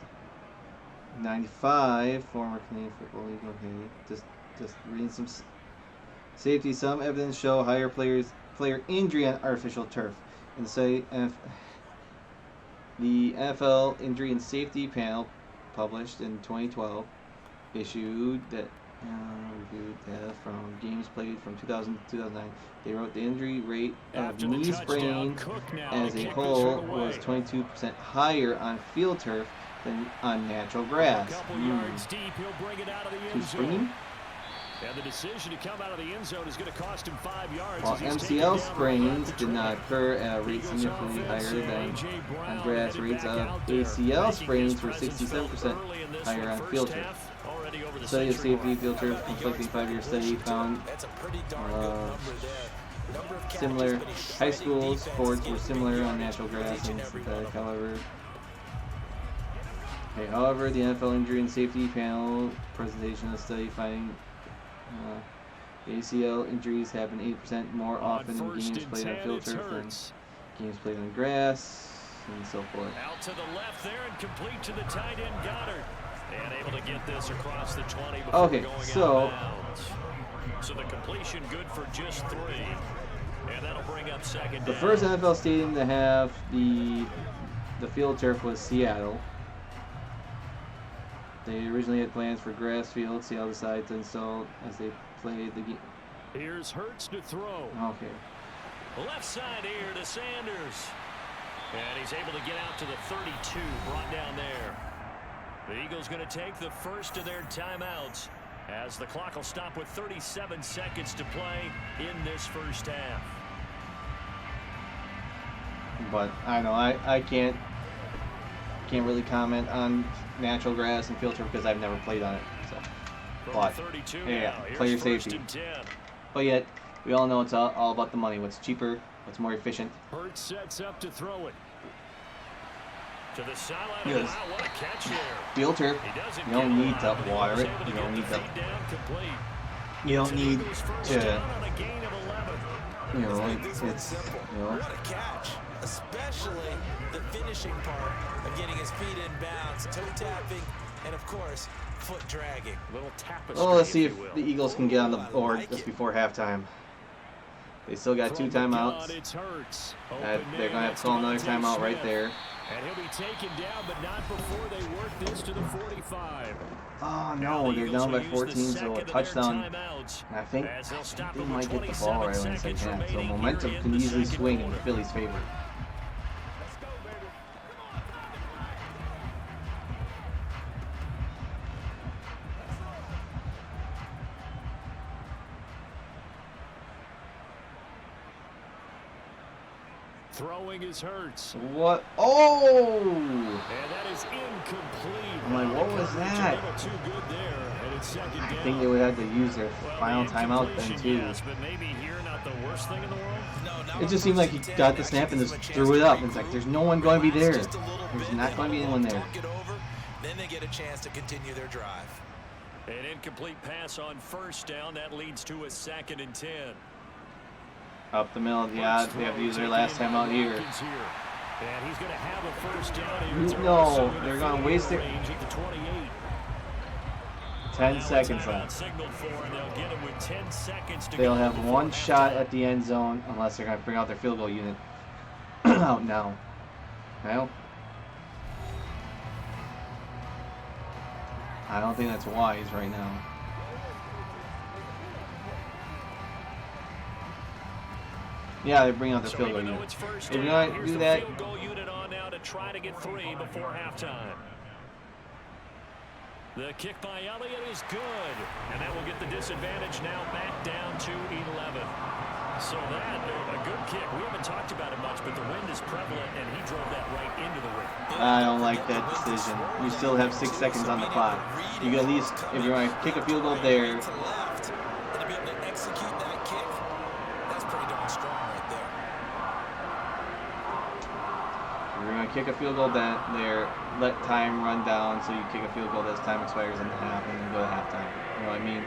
'95, former Canadian Football League. Okay, just reading some safety. Some evidence show higher player injury on artificial turf. And say the NFL Injury and Safety Panel, published in 2012, issued that reviewed data from games played from 2000 to 2009. They wrote the injury rate of knee sprain as a whole was 22% higher on field turf than on natural grass. Too springy? And the decision to come out of the end zone is going to cost him 5 yards. While MCL sprains did not occur at a rate significantly higher than on grass, rates of ACL sprains were 67% higher on field turf. Study of safety field turf, conflicting 5-year study found similar. High school sports were similar on natural grass and synthetic, however. Okay, however, the NFL Injury and Safety Panel presentation of the study finding ACL injuries happen 8% more often in games played on field turf than games played on grass, and so forth. Out to the left there and complete to the tight end Goddard. And able to get this across the 20 before okay, going so out of bounds. So the completion good for just 3. And that'll bring up second down. the first NFL stadium to have the field turf was Seattle. They originally had plans for grass field. Seattle decided to install as they played the game. Here's Hurts to throw. Okay. Left side here to Sanders. And he's able to get out to the 32, brought down there. The Eagles going to take the first of their timeouts as the clock will stop with 37 seconds to play in this first half. But I know I can't really comment on natural grass and field turf because I've never played on it. So, but yeah, player safety. But yet, we all know it's all about the money. What's cheaper? What's more efficient? Hurts sets up to throw it. To the sideline. Yes. Wow, what a catch there. Field turf. You don't need to water it. You don't need to. You don't need to. You know, it's you know. What a catch, especially the finishing part of getting his feet in bounds, toe tapping, and of course, foot dragging. Little tapestry. Well, let's see if the Eagles can get on the board just before halftime. They still got 2 timeouts. They're gonna have to call another timeout right there. And he'll be taken down, but not before they work this to the 45. Oh no, they're down by 14, so a touchdown. And I think they might get the ball right when the second half. So momentum can easily swing in Philly's favor. Throwing his Hurts. What? Oh! And that is incomplete. I'm like, what was that? Too good there, and it's second down. I think they would have to use their final timeout then too. Yes, but maybe here not the worst thing in the world. It just seemed like he got the snap and just threw it up. It's like there's no one going to be there. There's not going to be anyone there. Then they get a chance to continue their drive. An incomplete pass on first down. That leads to a 2nd and 10. Up the middle, yeah, they have to use their last time out here. And he's going to have a first down. No, they're going to waste it. 10 seconds left. They'll have 1 shot at the end zone unless they're going to bring out their field goal unit out now. Well, I don't think that's wise right now. Yeah, they bring out the field goal unit. If you're going to do that, field goal unit on now to try to get 3 before halftime. The kick by Elliott is good, and that will get the disadvantage now back down to 11. So that, a good kick. We haven't talked about it much, but the wind is prevalent, and he drove that right into the wind. I don't like that decision. You still have 6 seconds on the clock. You can at least, if you're going to kick a field goal there, kick a field goal there, let time run down so you kick a field goal as time expires in the half and then go to halftime. You know what I mean?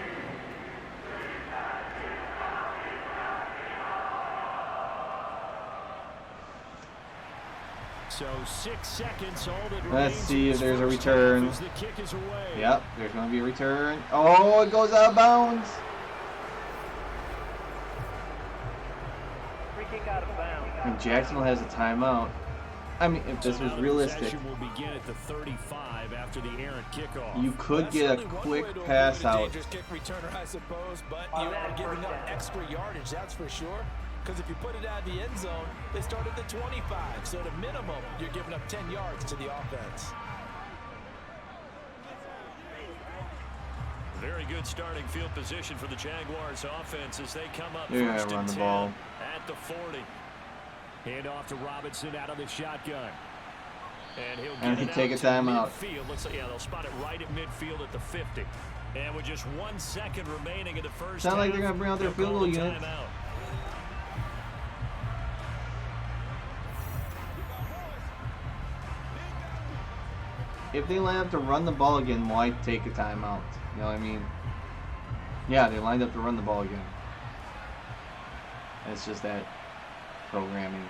So 6 seconds, all that let's see if there's a return. The kick is away. Yep, there's going to be a return. Oh, it goes out of bounds. Free kick out of bounds. And Jacksonville has a timeout. I mean, if this was realistic, will begin at the 35 after the errant kickoff. You could get a quick pass out. Kick returner, I suppose, but you are giving up extra yardage, that's for sure. Because if you put it out of the end zone, they start at the 25. So at a minimum, you're giving up 10 yards to the offense. Very good starting field position for the Jaguars offense as they come up They're first gonna run and the 10 ball at the 40. Hand off to Robinson out of the shotgun. And he'll get he it take out a timeout. Midfield. Looks like, yeah, they'll spot it right at midfield at the 50. And with just 1 second remaining in the first Sound like half, they're gonna bring out their they'll field call goal the unit. timeout. if they line up to run the ball again, why take a timeout? You know what I mean? Yeah, they lined up to run the ball again. It's just that programming.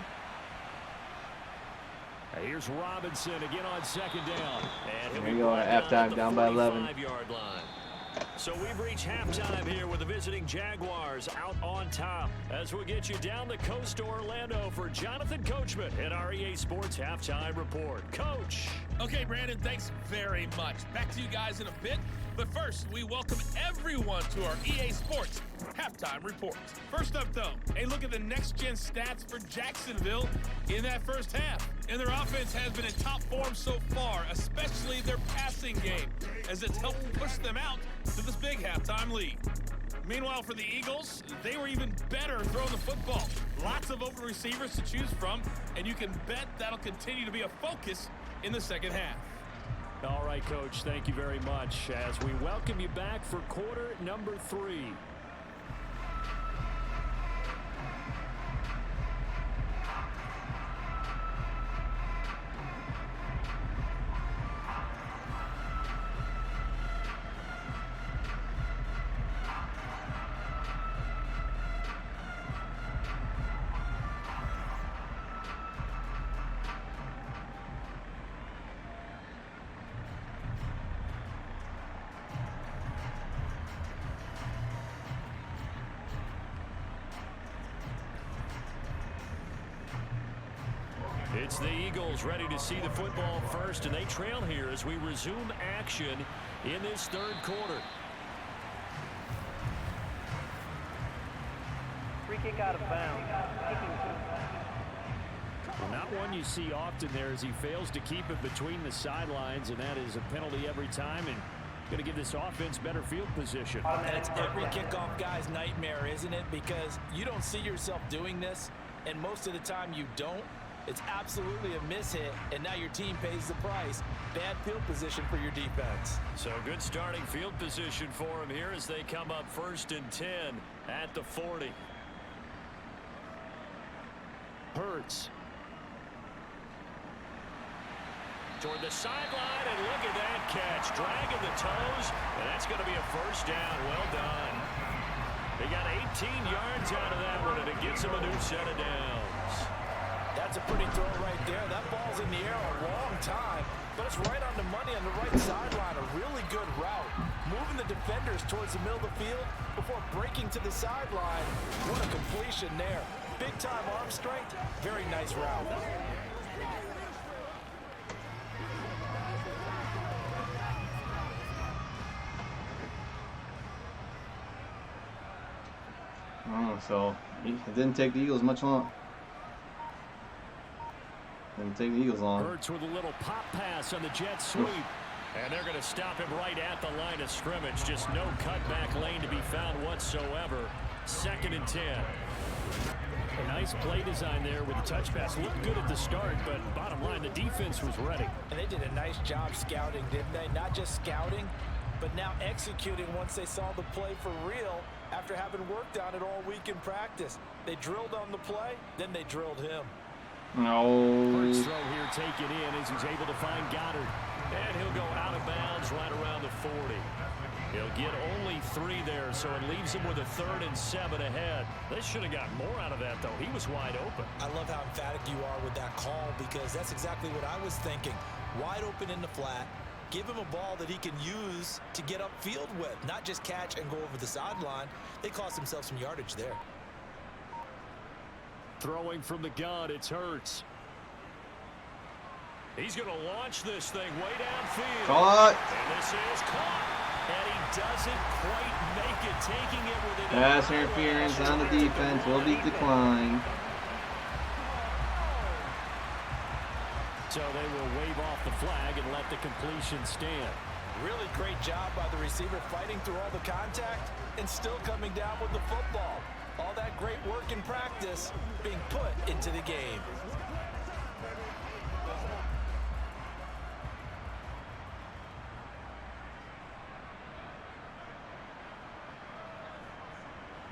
Here's Robinson again on second down. And there you go at halftime, down by 11. Yard line. So we've reached halftime here with the visiting Jaguars out on top. As we get you down the coast to Orlando for Jonathan Coachman at our EA Sports Halftime Report. Coach. Okay, Brandon, thanks very much. Back to you guys in a bit. But first, we welcome everyone to our EA Sports Halftime Report. First up, though, a look at the next-gen stats for Jacksonville in that first half. And their offense has been in top form so far, especially their passing game, as it's helped push them out to this big halftime lead. Meanwhile, for the Eagles, they were even better throwing the football. Lots of open receivers to choose from, and you can bet that'll continue to be a focus in the second half. All right, Coach, thank you very much as we welcome you back for quarter number 3. It's the Eagles ready to see the football first, and they trail here as we resume action in this third quarter. Free kick out of bounds. Well, not one you see often there as he fails to keep it between the sidelines, and that is a penalty every time, and going to give this offense better field position. And it's every kickoff guy's nightmare, isn't it? Because you don't see yourself doing this, and most of the time you don't. It's absolutely a mishit, and now your team pays the price. Bad field position for your defense. So good starting field position for him here as they come up 1st and 10 at the 40. Hurts. Toward the sideline, and look at that catch. Dragging the toes, and that's going to be a first down. Well done. They got 18 yards out of that one, and it gives them a new set of downs. That's a pretty throw right there. That ball's in the air a long time, but it's right on the money on the right sideline. A really good route. Moving the defenders towards the middle of the field before breaking to the sideline. What a completion there. Big-time arm strength. Very nice route. Oh, so it didn't take the Eagles much long. Didn't take the Eagles long. Hurts with a little pop pass on the jet sweep. And they're going to stop him right at the line of scrimmage. Just no cutback lane to be found whatsoever. 2nd and 10. A nice play design there with the touch pass. Looked good at the start, but bottom line, the defense was ready. And they did a nice job scouting, didn't they? Not just scouting, but now executing once they saw the play for real after having worked on it all week in practice. They drilled on the play, then they drilled him. No. First throw here taken in as he's able to find Goddard. And he'll go out of bounds right around the 40. He'll get only 3 there, so it leaves him with a 3rd and 7 ahead. They should have got more out of that, though. He was wide open. I love how emphatic you are with that call because that's exactly what I was thinking. Wide open in the flat. Give him a ball that he can use to get upfield with, not just catch and go over the sideline. They cost themselves some yardage there. Throwing from the gun, it's Hurts. He's going to launch this thing way downfield. Caught. And this is caught. And he doesn't quite make it, taking it with an Pass interference on the defense will be declined. So they will wave off the flag and let the completion stand. Really great job by the receiver fighting through all the contact and still coming down with the football. All that great work in practice being put into the game.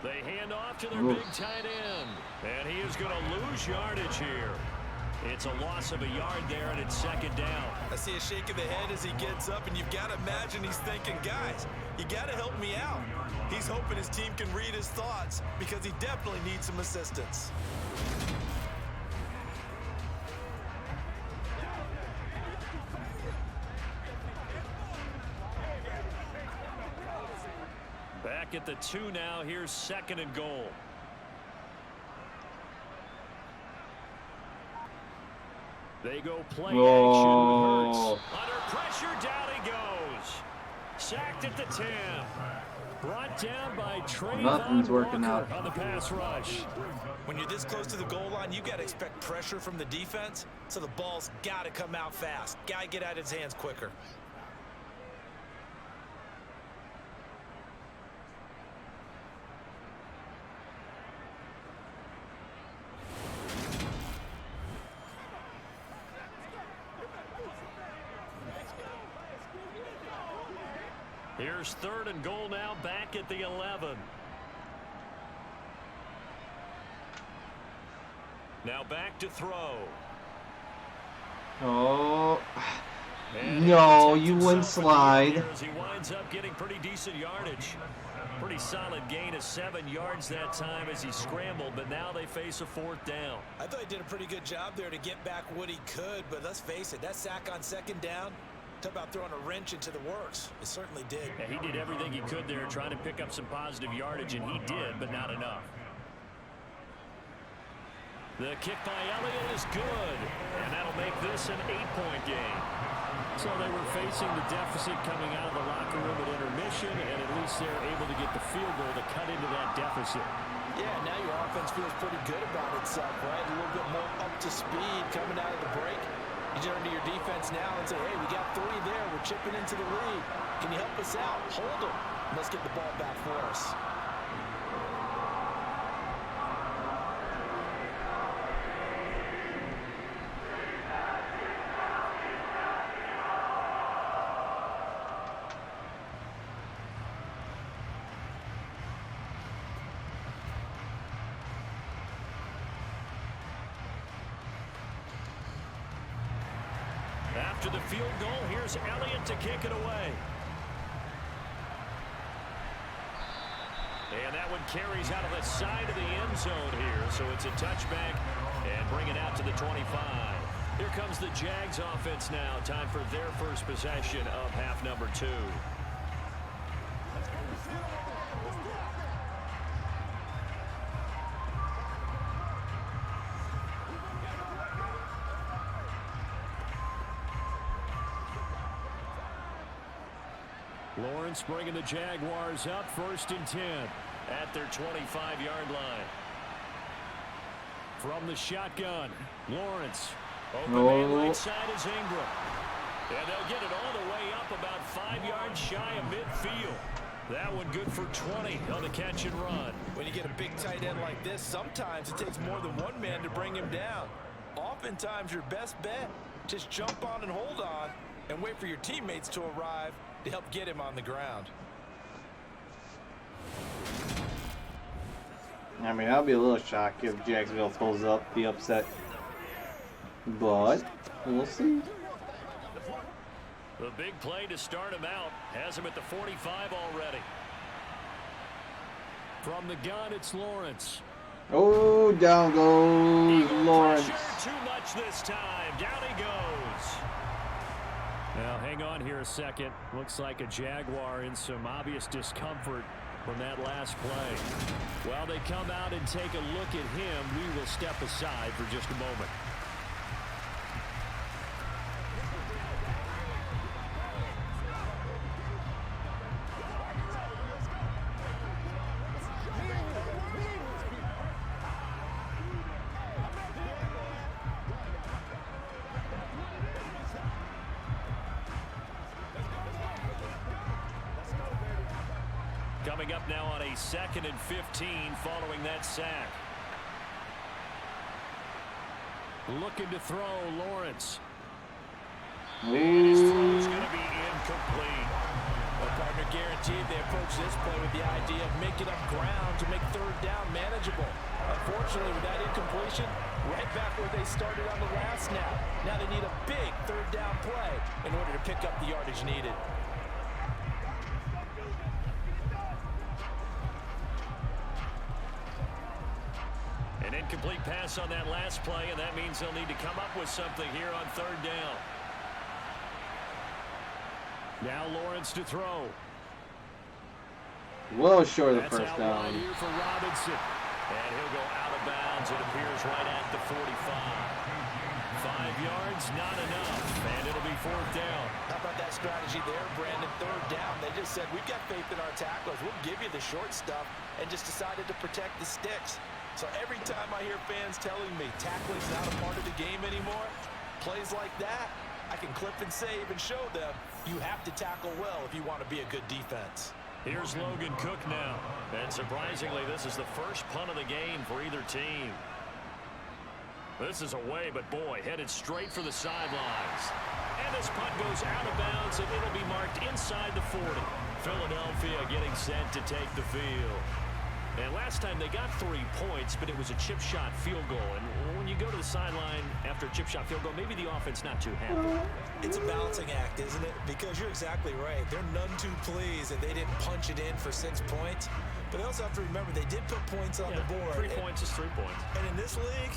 They hand off to their big tight end. And he is going to lose yardage here. It's a loss of a yard there, and it's second down. I see a shake of the head as he gets up, and you've got to imagine he's thinking, guys, you got to help me out. He's hoping his team can read his thoughts because he definitely needs some assistance. Back at the 2 now. Here's second and goal. They go play action with Hurts. Under pressure, down he goes. Sacked at the 10. Brought down by Nothing's working Walker out on the pass rush. When you're this close to the goal line, you got to expect pressure from the defense, so the ball's got to come out fast. Got to get out of his hands quicker. Here's third and goal now, back at the 11. Now back to throw. Oh. And No, he you wouldn't slide. He winds up getting pretty decent yardage. Pretty solid gain of 7 yards that time as he scrambled, but now they face a 4th down. I thought he did a pretty good job there to get back what he could, but let's face it, that sack on second down, talk about throwing a wrench into the works. It certainly did. Yeah, he did everything he could there trying to pick up some positive yardage, and he did, but not enough. The kick by Elliott is good, and that'll make this an 8-point game. So they were facing the deficit coming out of the locker room at intermission, and at least they're able to get the field goal to cut into that deficit. Yeah, now your offense feels pretty good about itself, right? A little bit more up to speed coming out of the break. You turn to your defense now and say, hey, we got 3 there. We're chipping into the lead. Can you help us out? Hold them. Let's get the ball back for us. After the field goal, here's Elliott to kick it away. And that one carries out of the side of the end zone here, so it's a touchback and bring it out to the 25. Here comes the Jags offense now. Time for their first possession of half number 2. Lawrence bringing the Jaguars up, 1st and 10 at their 25-yard line. From the shotgun, Lawrence. Open man right side is Ingram. And they'll get it all the way up about 5 yards shy of midfield. That one good for 20 on the catch and run. When you get a big tight end like this, sometimes it takes more than one man to bring him down. Oftentimes your best bet, just jump on and hold on and wait for your teammates to arrive to help get him on the ground. I mean, I'll be a little shocked if Jacksonville pulls up the upset. But we'll see. The big play to start him out has him at the 45 already. From the gun, it's Lawrence. Oh, down goes Eagle Lawrence. Pressure, too much this time. Down he goes. Now, hang on here a second. Looks like a Jaguar in some obvious discomfort from that last play. While they come out and take a look at him, we will step aside for just a moment. Coming up now on a 2nd and 15 following that sack. Looking to throw, Lawrence. And his throw is going to be incomplete. A partner, guaranteed they approach this play with the idea of making up ground to make third down manageable. Unfortunately, with that incompletion, right back where they started on the last snap. Now they need a big third down play in order to pick up the yardage needed. An incomplete pass on that last play, and that means they'll need to come up with something here on third down. Now Lawrence to throw. Well short of the That's first out down. wide here for Robinson. And he'll go out of bounds. It appears right at the 45. 5 yards, not enough. And it'll be fourth down. How about that strategy there, Brandon? Third down. They just said, we've got faith in our tacklers. We'll give you the short stuff, and just decided to protect the sticks. So every time I hear fans telling me tackling's not a part of the game anymore, plays like that, I can clip and save and show them you have to tackle well if you want to be a good defense. Here's Logan Cook now. And surprisingly, this is the first punt of the game for either team. This is away, but boy, headed straight for the sidelines. And this punt goes out of bounds, and it'll be marked inside the 40. Philadelphia getting set to take the field. And last time they got 3 points, but it was a chip shot field goal. And when you go to the sideline after a chip shot field goal, maybe the offense not too happy. It's a balancing act, isn't it? Because you're exactly right. They're none too pleased that they didn't punch it in for 6 points. But they also have to remember they did put points on the board. 3 points is 3 points. And in this league,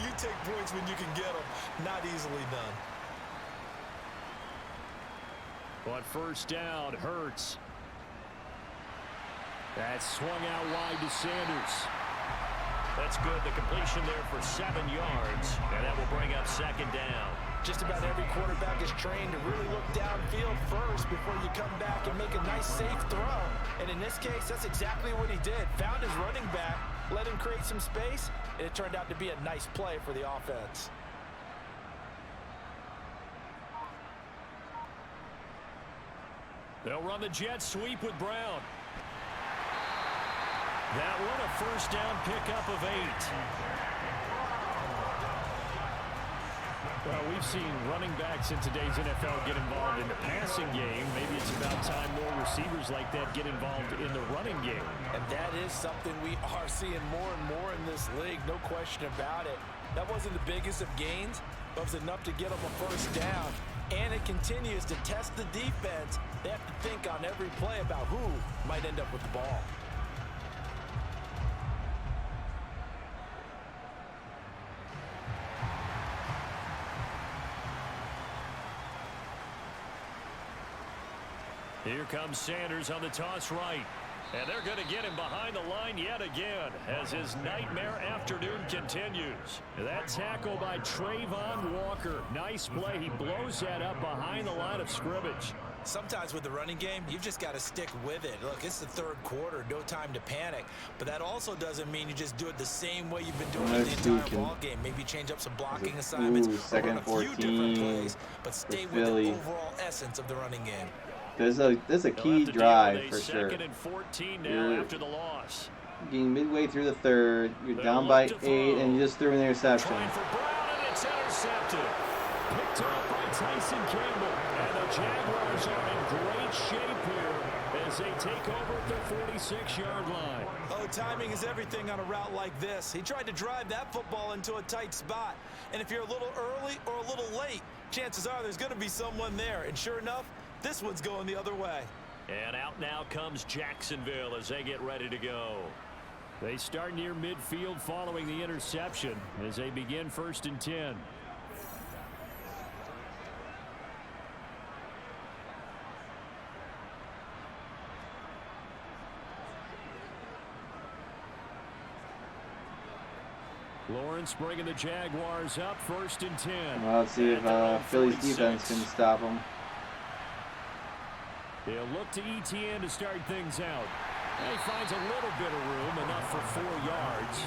you take points when you can get them. Not easily done. But first down, Hurts. That's swung out wide to Sanders. That's good. The completion there for 7 yards. And that will bring up second down. Just about every quarterback is trained to really look downfield first before you come back and make a nice, safe throw. And in this case, that's exactly what he did. Found his running back, let him create some space, and it turned out to be a nice play for the offense. They'll run the jet sweep with Brown. That one a first down pickup of 8. Well, we've seen running backs in today's NFL get involved in the passing game. Maybe it's about time more receivers like that get involved in the running game. And that is something we are seeing more and more in this league, no question about it. That wasn't the biggest of gains, but it was enough to get them a first down. And it continues to test the defense. They have to think on every play about who might end up with the ball. Here comes Sanders on the toss right. And they're going to get him behind the line yet again as his nightmare afternoon continues. That tackle by Trayvon Walker. Nice play. He blows that up behind the line of scrimmage. Sometimes with the running game, you've just got to stick with it. Look, it's the third quarter, no time to panic. But that also doesn't mean you just do it the same way you've been doing it the entire ball game. Maybe change up some blocking assignments, or run a few different plays, but stay with the overall essence of the running game. There's a key drive for sure. Second and 14 now after the loss. Getting midway through the third, you're down by 8, and you just threw an interception. Trying for Brown, and it's intercepted. Picked up by Tyson Campbell. And the Jaguars are in great shape here as they take over at their 46-yard line. Oh, timing is everything on a route like this. He tried to drive that football into a tight spot. And if you're a little early or a little late, chances are there's going to be someone there. And sure enough, this one's going the other way. And out now comes Jacksonville as they get ready to go. They start near midfield following the interception as they begin 1st and 10. Lawrence bringing the Jaguars up 1st and 10. Well, let's see if Philly's defense can stop them. They'll look to ETN to start things out. And he finds a little bit of room, enough for 4 yards.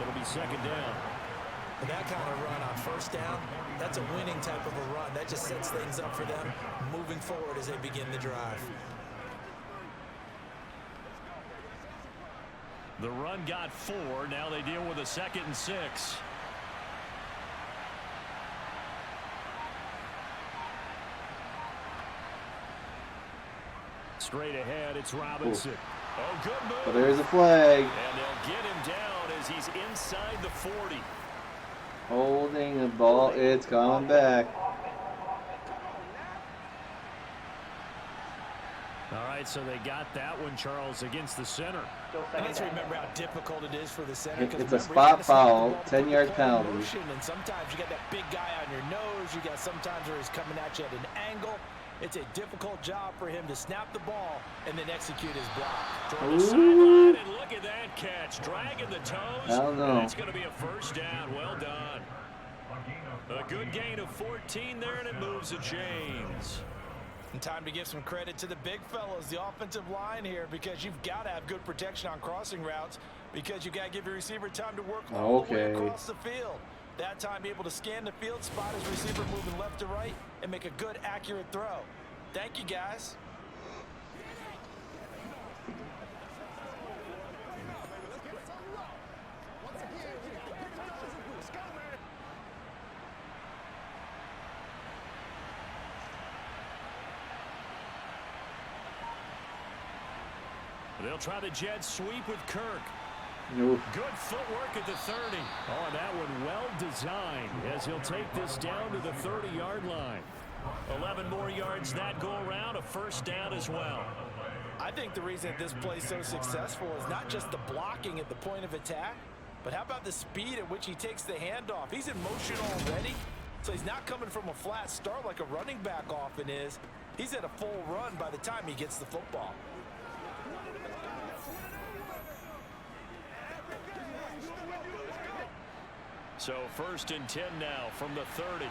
It'll be second down. And that kind of run on first down, that's a winning type of a run. That just sets things up for them moving forward as they begin the drive. The run got 4. Now they deal with a 2nd and 6. Straight ahead, it's Robinson. Oh, good move. But there's a flag. And they'll get him down as he's inside the 40. Holding the ball. It's coming back. All right, so they got that one, Charles, against the center. Let's remember how difficult it is for the center. It's a spot foul, 10-yard penalty. And sometimes you got that big guy on your nose. You got sometimes where he's coming at you at an angle. It's a difficult job for him to snap the ball and then execute his block. Toward the sideline, and look at that catch. Dragging the toes. I don't know. It's going to be a first down. Well done. A good gain of 14 there, and it moves the chains. And time to give some credit to the big fellas, the offensive line here, because you've got to have good protection on crossing routes because you got to give your receiver time to work all the way across the field. That time be able to scan the field, spot his receiver moving left to right, and make a good, accurate throw. Thank you, guys. They'll try the jet sweep with Kirk. Oof. Good footwork at the 30. Oh, and that one well designed as he'll take this down to the 30-yard line. 11 more yards that go around, a first down as well. I think the reason that this play is so successful is not just the blocking at the point of attack, but how about the speed at which he takes the handoff? He's in motion already, so he's not coming from a flat start like a running back often is. He's at a full run by the time he gets the football. So 1st and 10 now from the 30.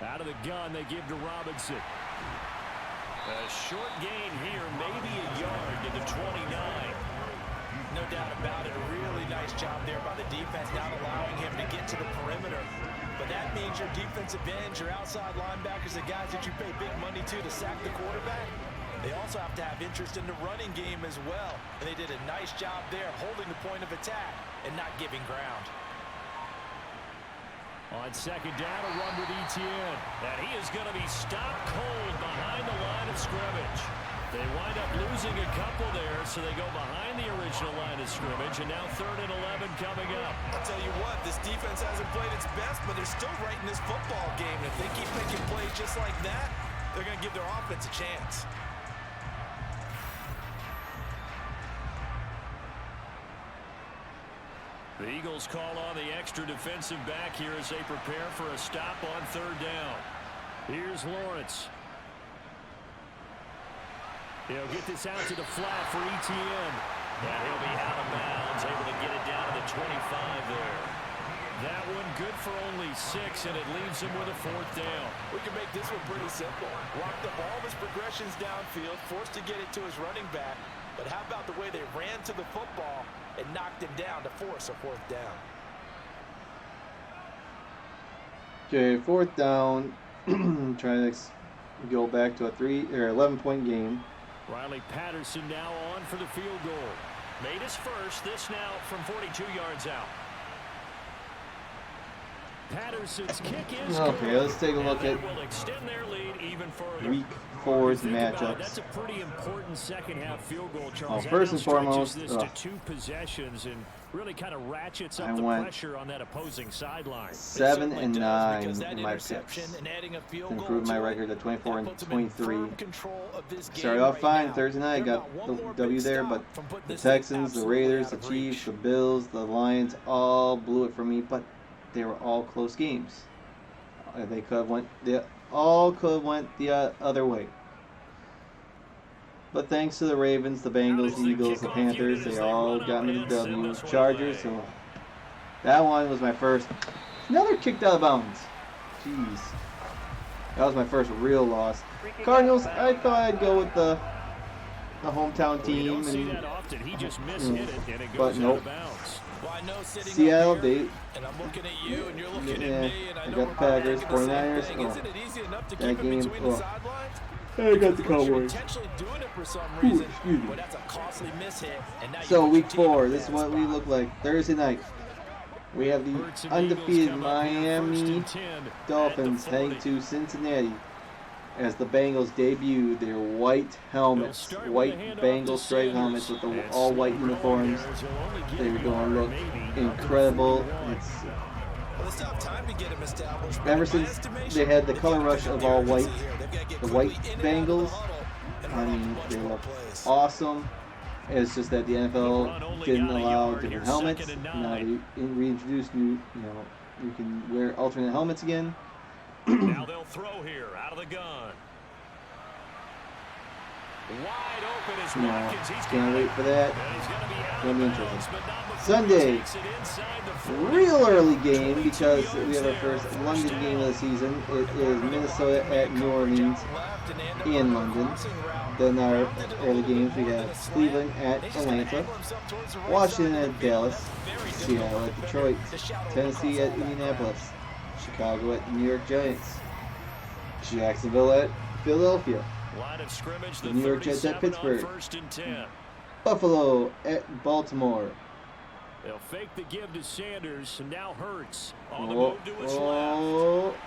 Out of the gun, they give to Robinson. A short gain here, maybe a yard to the 29. No doubt about it. A really nice job there by the defense, not allowing him to get to the perimeter. But that means your defensive ends, your outside linebackers, the guys that you pay big money to sack the quarterback, they also have to have interest in the running game as well. And they did a nice job there holding the point of attack and not giving ground. On 2nd down, a run with Etienne. And he is going to be stopped cold behind the line of scrimmage. They wind up losing a couple there, so they go behind the original line of scrimmage. And now 3rd and 11 coming up. I'll tell you what, this defense hasn't played its best, but they're still right in this football game. And if they keep making plays just like that, they're going to give their offense a chance. The Eagles call on the extra defensive back here as they prepare for a stop on 3rd down. Here's Lawrence. He'll get this out to the flat for Etienne. And he'll be out of bounds, able to get it down to the 25 there. That one good for only 6, and it leaves him with a 4th down. We can make this one pretty simple. Locked up all of his progressions downfield, forced to get it to his running back. But how about the way they ran to the football and knocked him down to force a 4th down? Okay, 4th down. Trying to go back to a 11-point game. Riley Patterson now on for the field goal. Made his first. This now from 42 yards out. Patterson's kick is okay. good. Let's take a look at will extend their lead even further. Week 4's matchups. That's a pretty important second half field goal, Charles. First and foremost, this to 2 possessions and really kind of ratchets up the pressure on that opposing sideline. 7 and 9 in my picks. Improved my record to 24 and 23. Started off fine Thursday night. Got the W there, but the Texans, the Raiders, the Chiefs, the Bills, the Lions all blew it for me. But they were all close games. They could have went. They all could have went the other way. But thanks to the Ravens, the Bengals, the Eagles, the Panthers, they all got me the W. Chargers, so that one was my first. Another kicked out of bounds. Jeez. That was my first real loss. Cardinals, I thought I'd go with the hometown team. But nope. Seattle, they. And I'm looking at you, and you're looking at me, and I got know the Packers, 49ers. Isn't it easy enough to that keep him game, between the sidelines? I got the Cowboys. Intentionally doing it for some reason, but that's a costly miss hit. And now So week 4, this is what we look like Thursday night. We have the undefeated Miami Dolphins heading to Cincinnati as the Bengals debut their white helmets, white Bengal stripe helmets with the all-white uniforms. They're going to look incredible. Ever since they had the color rush of all white, the white Bengals, I mean, they look awesome. It's just that the NFL didn't allow different helmets. Now they reintroduced new, you can wear alternate helmets again. Now they'll throw here out of the gun. Wide open is Watkins. He's can't wait for that. It's going to be interesting. Sunday, real early game because we have our first London game of the season. It is Minnesota at New Orleans in London. Then our early games, we have Cleveland at Atlanta, Washington at Dallas, Seattle at Detroit, Tennessee at Indianapolis, Chicago at the New York Giants, Jacksonville at Philadelphia, the New York Jets at Pittsburgh, Buffalo at Baltimore. They'll fake the give to Sanders, and now Hurts on the move to his left.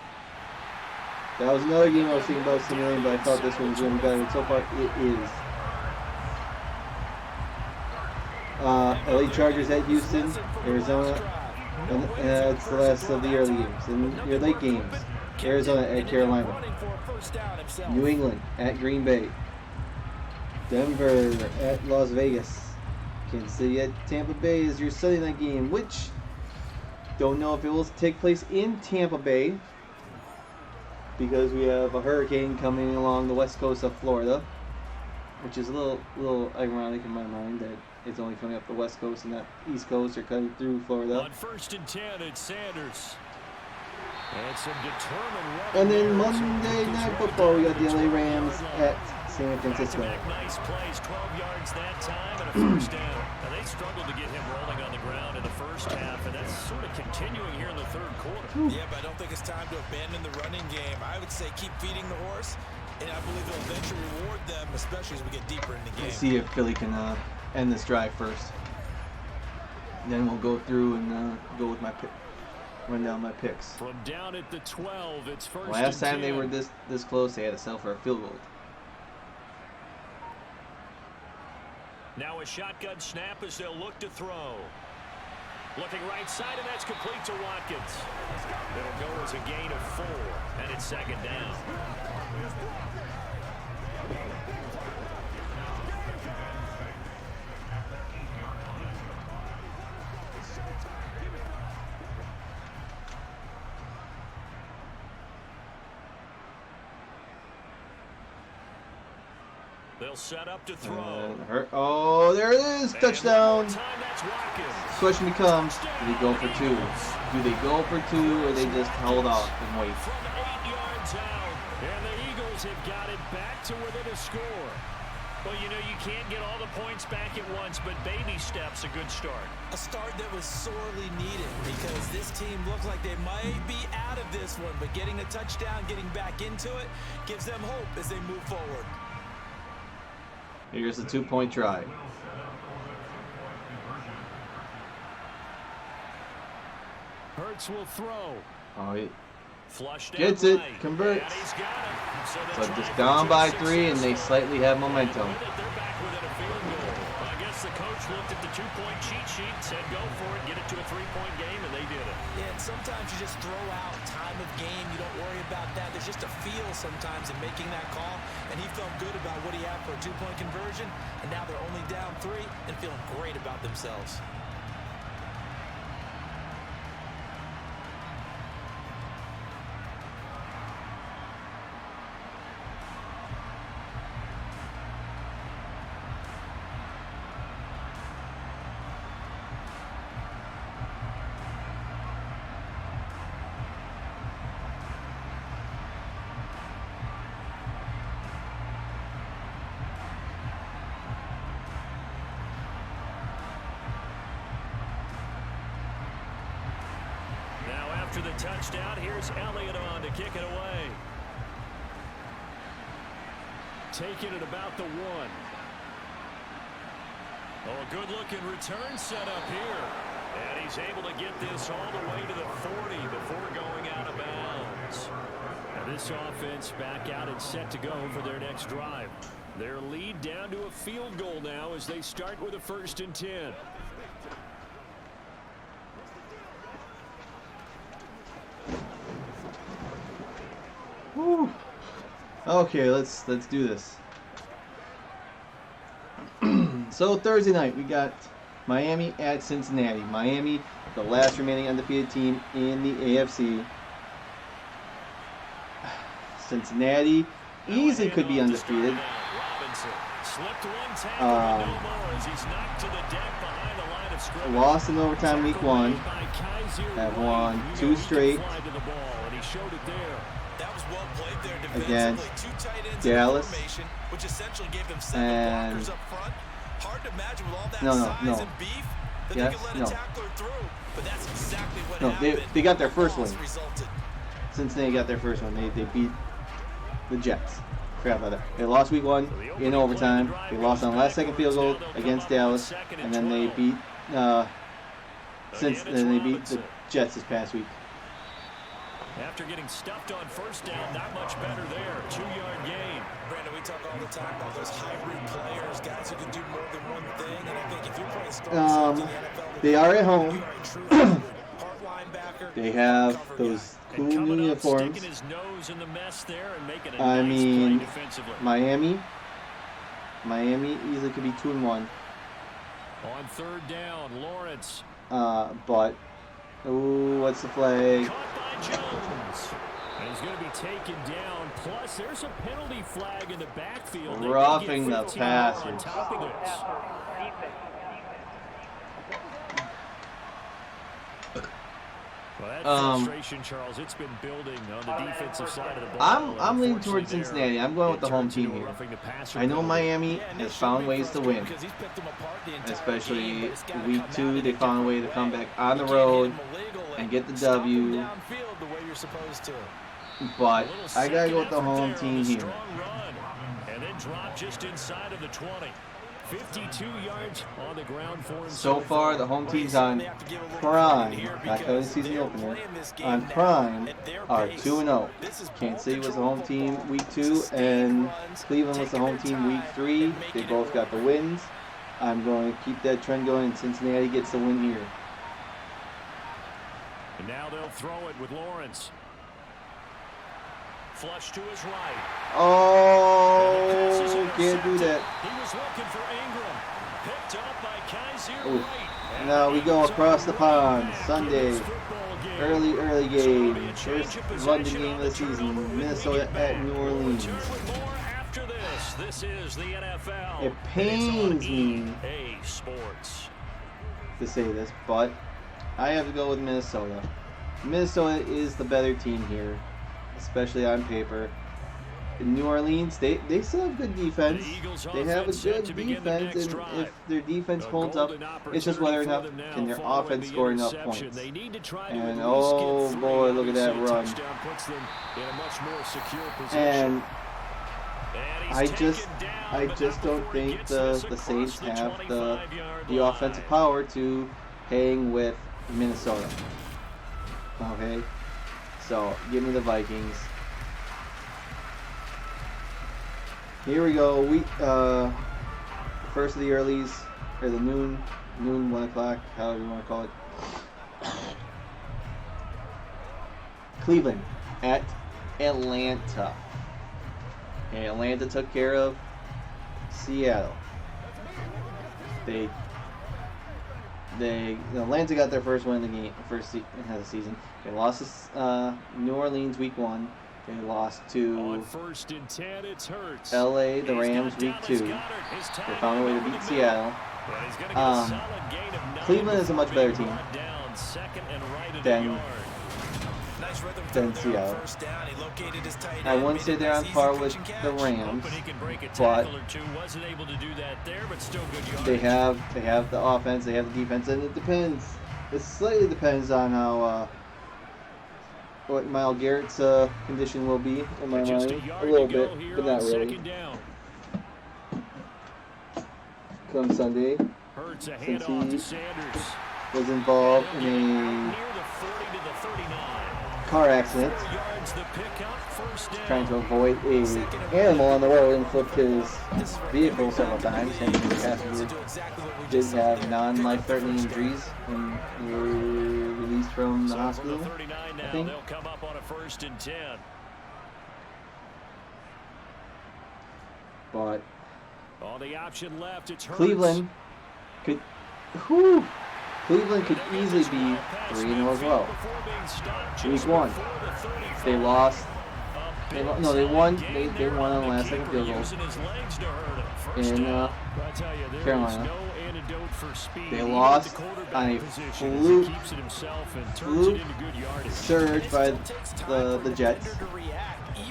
That was another game I was thinking about simulating, but I thought this one was going to be better, and so far it is. LA Chargers at Houston, Arizona, and it's the last of the early games. And your late games, Arizona at Carolina, New England at Green Bay, Denver at Las Vegas, Kansas City at Tampa Bay is your Sunday night game, which don't know if it will take place in Tampa Bay, because we have a hurricane coming along the west coast of Florida, which is a little ironic in my mind that it's only coming up the west coast and not east coast or cutting through Florida. On 1st and 10, it's Sanders. And some determined. And then Monday Night Football, we got the LA Rams at San Francisco. Nice plays, 12 yards that time and a first down. Now they struggled to get him rolling on the ground in the first half, and that's sort of continuing here in the third quarter. Yeah, but I don't think it's time to abandon the running game. I would say keep feeding the horse, and I believe it'll eventually reward them, especially as we get deeper in the game. Let's see if Philly can end this drive first. And then we'll go through and go with my pick. Run down my picks. From down at the 12, it's first. Last time they were this close, they had to settle for a field goal. Now a shotgun snap as they'll look to throw. Looking right side, and that's complete to Watkins. It'll go as a gain of 4, and it's second down. They'll set up to throw. Oh, there it is. Touchdown. Question becomes, do they go for 2? Do they go for 2 or they just hold off and wait? From 8 yards out, and the Eagles have got it back to within a score. Well, you know, you can't get all the points back at once, but baby steps a good start. A start that was sorely needed because this team looks like they might be out of this one, but getting a touchdown, getting back into it, gives them hope as they move forward. Here's the 2-point try. Hurts will throw. Oh, he Flushed gets it, converts. So just down by 3, and they slightly have momentum. They're back within a field goal. I guess the coach looked at the 2-point cheat sheet, said go for it, get it to a 3-point game, and they did it. Yeah, and sometimes you just throw out time of game. You don't worry about that. There's just a feel sometimes in making that call, and he felt good about what he had for a 2-point conversion, and now they're only down 3 and feeling great about themselves. After the touchdown, here's Elliott on to kick it away. Taking it about the 1. Oh, a good-looking return set up here. And he's able to get this all the way to the 40 before going out of bounds. Now this offense back out and set to go for their next drive. Their lead down to a field goal now as they start with a 1st and 10. Woo. Okay, let's do this. So Thursday night we got Miami at Cincinnati. Miami, the last remaining undefeated team in the AFC. Cincinnati easily could be undefeated. Lost in overtime week 1. Have won 2 straight against Dallas. And no. Yes, no. No, they got their first win. Cincinnati got their first one. They beat the Jets. Crap about that. They lost week 1 in overtime. They lost on last-second field goal against Dallas, and then they beat the Jets this past week. After getting stuffed on 1st down, not much better there. 2-yard gain. Brandon, we talk all the time about those hybrid players, guys who can do more than one thing. And I think if you're playing strong in the NFL, they are at home. They have those cool new uniforms. I mean, Miami easily could be 2-1. On 3rd down, Lawrence. But what's the flag? Caught by Jones. And he's going to be taken down. Plus, there's a penalty flag in the backfield. Roughing the passer. On top of this. Well, that frustration, Charles, it's been building on the defensive side of the ball. I'm leaning towards Cincinnati. I'm going with the home team here. I know Miami has found ways to win, especially week 2. They found a way to come back on the road and get the W. But I gotta go with the home team here. And then drop just inside of the 20. 52 yards on the ground for him. So far, the home teams on prime, not counting the season opener, on prime are 2-0. Kansas City was the home team week 2, and Cleveland was the home team week 3. They both got the wins. I'm going to keep that trend going, and Cincinnati gets the win here. And now they'll throw it with Lawrence. Flush to his right. Oh, can't do that. He was looking for Ingram. Picked up by Kaiser Wright. Now we go across the pond. Sunday. Early game. First London game of the season. Minnesota at New Orleans. This is the NFL. It pains me Sports to say this, but I have to go with Minnesota. Minnesota is the better team here, especially on paper. In New Orleans, they still have good defense. They have a good defense, and if their defense holds up, it's just whether or not can their offense score enough points. And oh boy, look at that run. And I just don't think the Saints have the offensive power to hang with Minnesota. Okay, so give me the Vikings. Here we go. First of the earlies, or the noon, 1 o'clock, however you want to call it. Cleveland at Atlanta. And Atlanta took care of Seattle. Atlanta got their first win in the game, first of the season. They lost to New Orleans week 1. They lost to LA, the Rams, week 2. They found a way to beat Seattle. Cleveland is a much better team than Seattle. I wouldn't say they're on par with the Rams, but they have the offense, they have the defense, and it depends. It slightly depends on how what Myles Garrett's condition will be in my mind. A little bit, but not really. Come Sunday. Hurts a since handoff he to Sanders. was involved in Near a the 40 to the 39. car accident, 4 yards the pickup, first down. trying to avoid a animal on the road and flipped his vehicle several times. And the passenger did have non-life-threatening injuries and were released from the So hospital. from the 39 now, I think. they'll come up on a 1st and 10. But On the option left, it's Hurts. Cleveland could, Cleveland could easily be 3-0 as well. Week 1, they lost. They won. They won on the last second field goal in Carolina. They lost on a fluke surge by the Jets.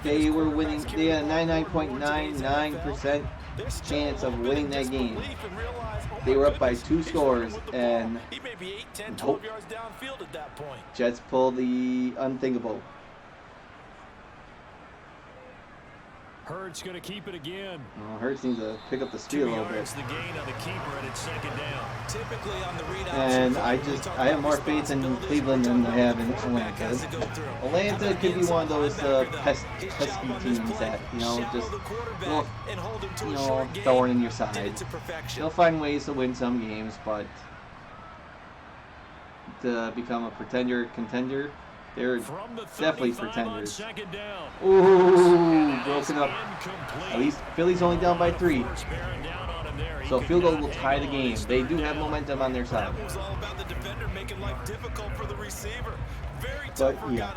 They were winning. They had a 99.99% chance of winning that game. They were up by 2 scores, and nope. Jets pulled the unthinkable. Hurts going to keep it again. Hurts needs to pick up the speed a 2 little bit. yards the gain on the keeper, and it's 2nd down. Typically on the read And I have more faith in Cleveland than I have in Atlanta. Atlanta could be one of those pesky teams that, just thorn in your side. They'll find ways to win some games, but to become a contender, they're definitely pretenders. Ooh, broken up. At least Philly's only down by 3. So field goal will tie the game. They do have momentum on their side. But yeah.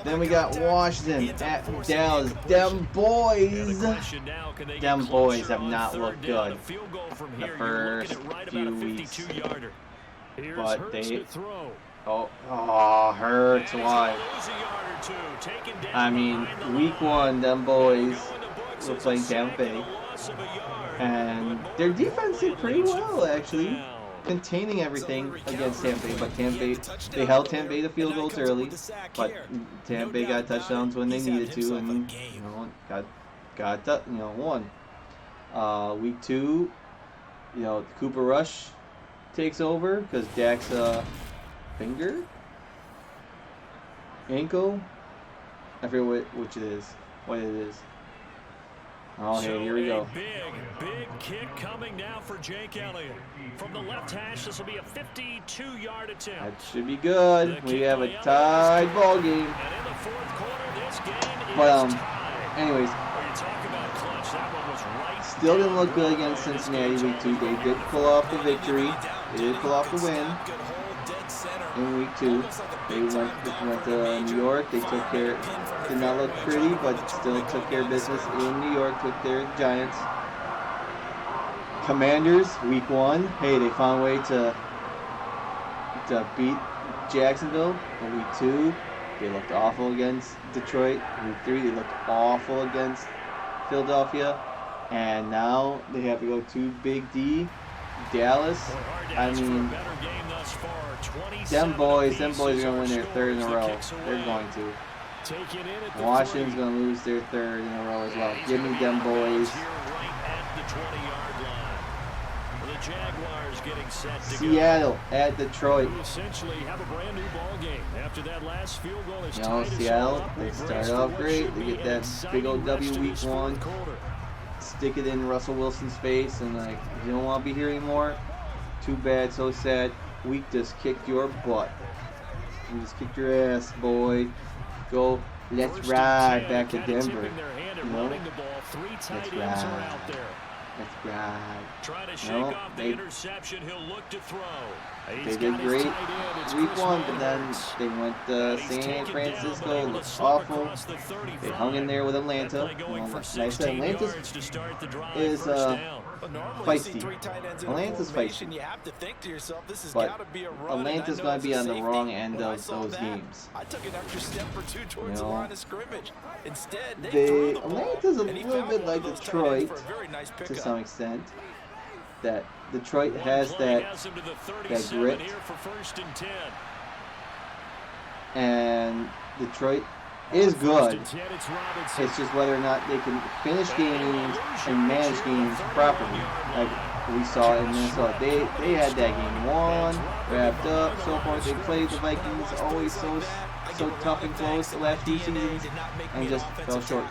Then we got Washington at Dallas. Them boys have not looked good the first few weeks. But they Hurts why? I mean, week 1, them boys were playing Tampa Bay, and their defense did pretty well actually, containing everything against Tampa Bay. But they held Tampa Bay to field goals early, but Tampa Bay got touchdowns when they needed to, and won. Week 2, Cooper Rush takes over because Dak's ankle, I forget what it is. Oh, hey, here we go. Big kick coming now for Jake Elliott. From the left hash, this will be a 52-yard attempt. That should be good. We have a tied ball game. And in the 4th quarter, this game But, is tied. anyways, still didn't look good against Cincinnati week 2. They did pull off the victory. They did pull off the win in week 2. They went to New York. They took care. Did not look pretty, but still took care of business in New York with their Giants. Commanders, week 1. Hey, they found a way to beat Jacksonville. In week 2, they looked awful against Detroit. Week 3, they looked awful against Philadelphia. And now they have to go to Big D, Dallas. I mean, them boys are going to win their 3rd in a row. They're going to. Washington's going to lose their 3rd in a row as well. Give me them boys. Seattle at Detroit. Seattle, they start off great. They get that big old W week 1. Stick it in Russell Wilson's face, and you don't want to be here anymore. Too bad, so sad. We just kicked your butt. We just kicked your ass, boy. Go, let's ride back to Denver. Let's ride. Let's ride. They did great week 1, but then they went to San Francisco. Looked awful. They hung in there with Atlanta. Like I said, Atlanta is feisty. Atlanta's feisty. But Atlanta's going to be on the wrong end of those games. Atlanta's a little bit like Detroit to some extent. That Detroit has that grit, and Detroit is good. It's just whether or not they can finish games and manage games properly. Like We saw it in Minnesota. They had that game won, wrapped up, so forth. They played the Vikings always so tough and close the last few seasons, and just fell short.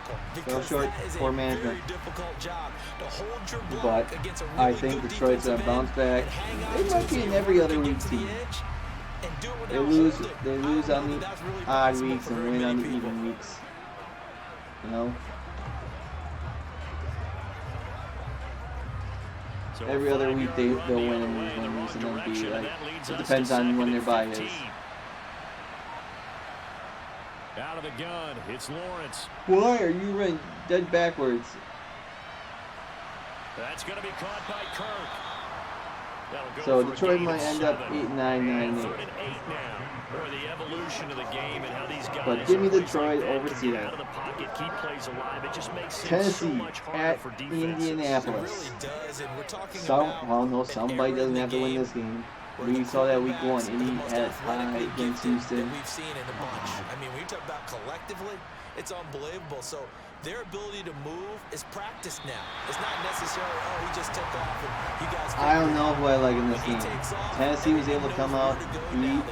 Fell short for management. But I think Detroit's gonna bounce back. They might be an every other week team. They lose on the odd weeks and win on the even weeks. You know? Every other week they'll win and lose one week, and then be like, it depends on when their bye is. Out of the gun, it's Lawrence. Why are you running dead backwards? That's going to be caught by Kirk. So Detroit might end up 8-9, 9-8. Or the evolution of the game and how these guys but give me Detroit over Seattle. Out of the pocket, keep plays alive. It just makes Tennessee so at for Indianapolis. Somebody doesn't have to win this game. We saw that week 1. Indy had a tie against Houston. We've seen in a bunch. I mean, we talk about collectively, it's unbelievable. So their ability to move is practiced now. It's not necessarily, oh, he just took off and you guys. I don't know who I like in this game. Tennessee was able to come out, beat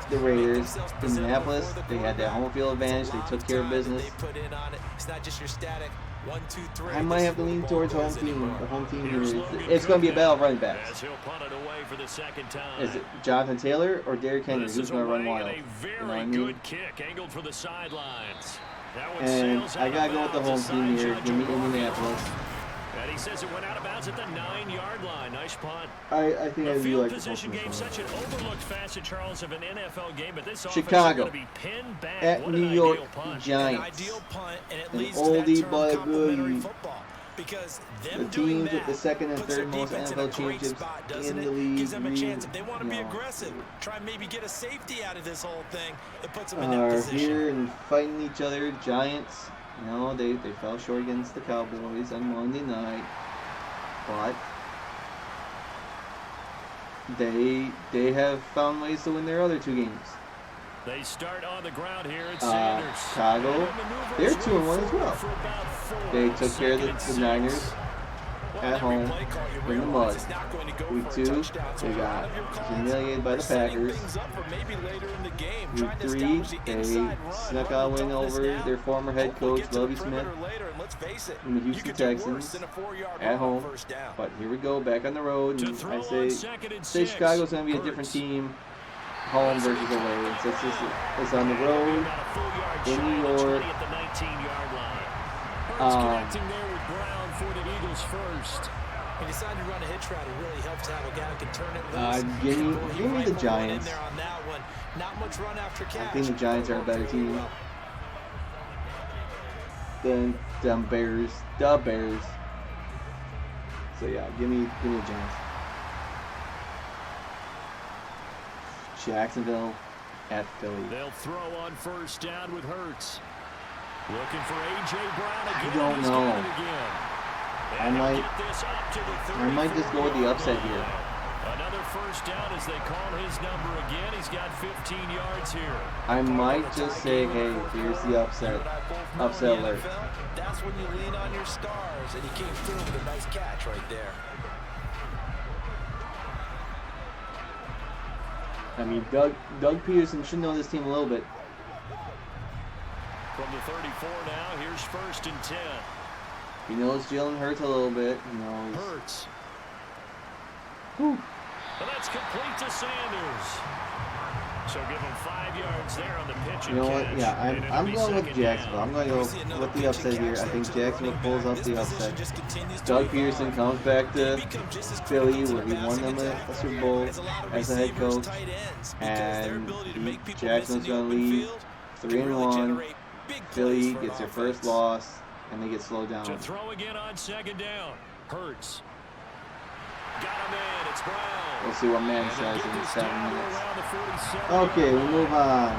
the Raiders. Indianapolis, they had that home field advantage. They took care of business. It's not just your static 1, 2, 3. I might have to lean towards home team. The home team here. It's going to be a battle of running backs. Is it Jonathan Taylor or Derrick Henry? Who's going to run wild? You know what I mean? And I got to go with the home team here. Give me Indianapolis. And he says it went out of bounds at the 9-yard line. Nice punt. I think I do like the position game, such an overlooked facet, Charles, of an NFL game, but this Chicago be pinned back. At New York Giants. An oldie but a goodie. The teams with the second and third most NFL championships in the league. Gives them a chance if they want to be aggressive. Try and maybe get a safety out of this whole thing. It puts them in that position. Here and fighting each other. Giants. You know, they fell short against the Cowboys on Monday night, but they have found ways to win their other 2 games. They start on the ground here at Sanders. Chicago, they're 2-1 as well. They took care of the Niners at home in the mud. Week 2, they got humiliated by the Packers. Week 3, they snuck out a win over their former head coach, Lovie Smith, in the Houston Texans at home. But here we go, back on the road, and I say Chicago's going to be a different team, home versus away. It's on the road in New York. He decided to run a hitch route. It really helps to have a guy who can turn it loose. Give me the Giants. Not much run after catch. I think the Giants are a better team than them Bears. The Bears. So yeah, give me the Giants. Jacksonville at Philly. They'll throw on first down with Hurts. Looking for A.J. Brown again. I don't know. I might just go with the upset here. Another first down as they call his number again. He's got 15 yards here. I might just say, hey, here's the upset. Upset alert. That's when you lean on your stars, and he came through with a nice catch right there. I mean, Doug Peterson should know this team a little bit. From the 34 now, here's 1st and 10. He knows Jalen Hurts a little bit. He knows. Hurts. Whew. And that's complete to Sanders. So give him 5 yards there on the pitch. You know what? Yeah, I'm going with Jacksonville. I'm going to go with the upset here. I think Jacksonville pulls off the upset. Doug Peterson comes back to Philly, where he won them a Super Bowl as a head coach, and Jacksonville's going to lead 3-1. Philly gets their first loss, and they get slowed down. To throw again on 2nd down. Hurts. Got him in. It's Brown. We'll see what man says in 7 minutes. Okay, we move on.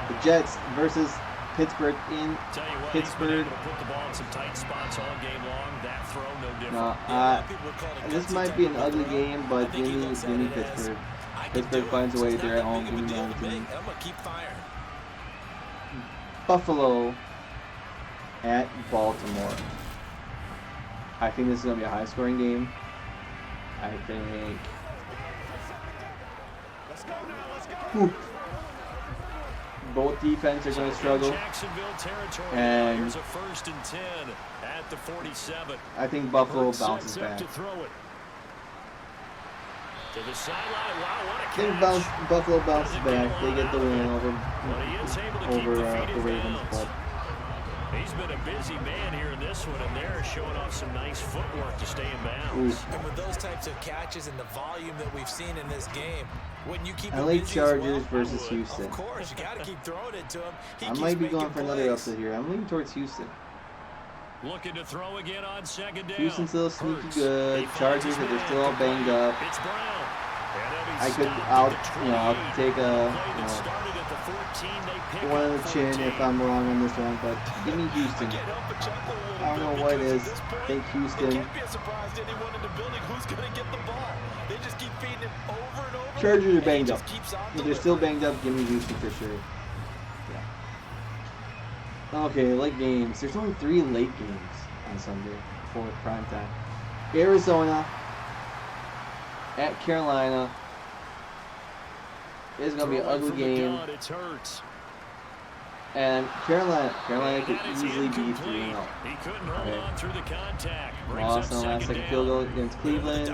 The Jets versus Pittsburgh in Pittsburgh. Put the ball in some tight spots all game long. That throw no different. No, this might be an ugly game, but give me Pittsburgh. Pittsburgh finds a way. They're at home. Give me the home team. Buffalo at Baltimore. I think this is going to be a high-scoring game. I think... Whew. Both defense are going to struggle. And here's a 1st and 10 at the 47. I think Buffalo bounces back. To the sideline. Wow, what a I think catch. Buffalo bounces back. They get the win over the Ravens. But he's been a busy man here in this one, and they're showing off some nice footwork to stay in bounds. And with those types of catches and the volume that we've seen in this game, when you keep LA Chargers versus Houston. Of course, you got to keep throwing it to him. I might be going for another upset here. I'm leaning towards Houston. Looking to throw again on 2nd down. Houston's still sneaky good. Chargers, if they're still all banged up. It's Brown. I'll take one on the chin if I'm wrong on this one, but give me Houston. I don't know what it is. I think Houston. Chargers are banged up. If they're still banged up, give me Houston for sure. Yeah. Okay, late games. There's only 3 late games on Sunday before prime time. Arizona at Carolina. It's going to be an ugly game. And Carolina could easily be 3-0. He couldn't hold on through the contact. Lost on the last second field goal against Cleveland.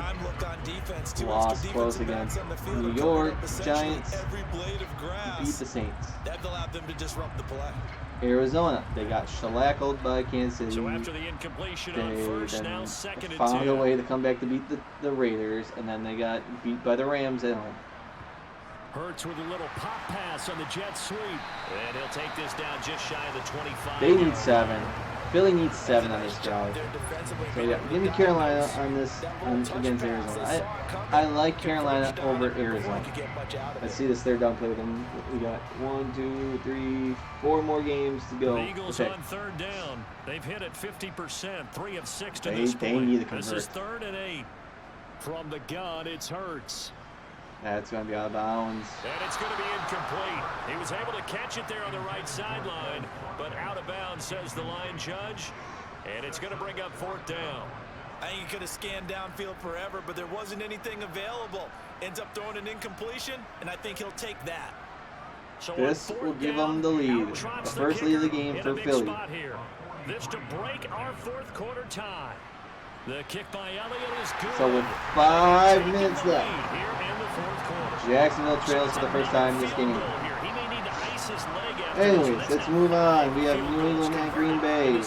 Lost close against New York Giants. Beat the Saints. Arizona, they got shellackled by Kansas City. So after the incompletion on first, now 2nd and 10. Found a way to come back to beat the Raiders, and then they got beat by the Rams at home. Hurts with a little pop pass on the jet sweep. And he'll take this down just shy of the 25. They need 7. Philly needs 7 on this drive. So yeah, give me Carolina on this against Arizona. I like Carolina over Arizona. Let's see this 3rd down play with them. We got 1, 2, 3, 4 more games to go. The Eagles on 3rd down. They've hit it 50%, 3 of 6 to this point. They need to convert. This is 3rd and 8. From the gun, it's Hurts. That's going to be out of bounds. And it's going to be incomplete. He was able to catch it there on the right sideline, but out of bounds, says the line judge. And it's going to bring up 4th down. I think he could have scanned downfield forever, but there wasn't anything available. Ends up throwing an incompletion, and I think he'll take that. So this will give them the lead. The first lead of the game for Philly. This to break our 4th quarter tie. The kick by Elliott is good. So with 5 minutes left, Jacksonville trails for the first time in this game. Anyways, let's move on. We have New England and Green Bay.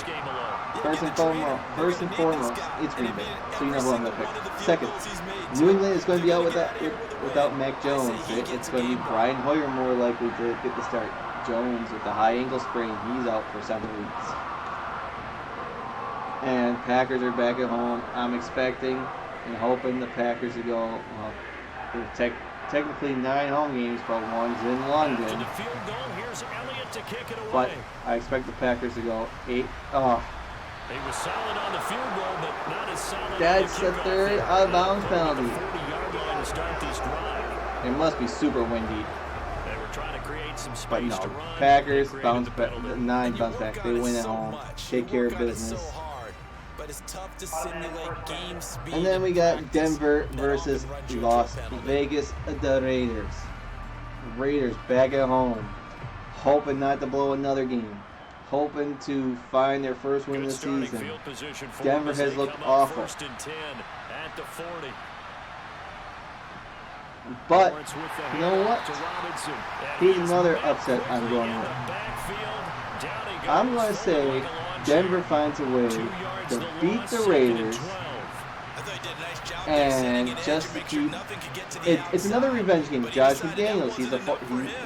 First and foremost, it's Green Bay. So you know who I'm going to pick. Second, New England is going to be out without Mac Jones. It's going to be Brian Hoyer more likely to get the start. Jones with the high ankle sprain, he's out for 7 weeks. And Packers are back at home. I'm expecting and hoping the Packers to go, well, technically 9 home games, but one's in London. But I expect the Packers to go 8. Oh. He was solid on the field goal, but not as solid. That's the 3rd out of bounds penalty. It must be super windy. They were trying to create some space. But no, Packers bounce back. 9 bounce back. They win at home. Take care of business. It's tough to simulate game speed. And then we got Denver versus Las Vegas, the Raiders. Raiders back at home, hoping not to blow another game, hoping to find their first win of the season. Denver has looked awful. But you know what? Here's another upset I'm going with. I'm going to say Denver finds a way to beat the Raiders and just to keep it's another revenge game. Josh McDaniels, he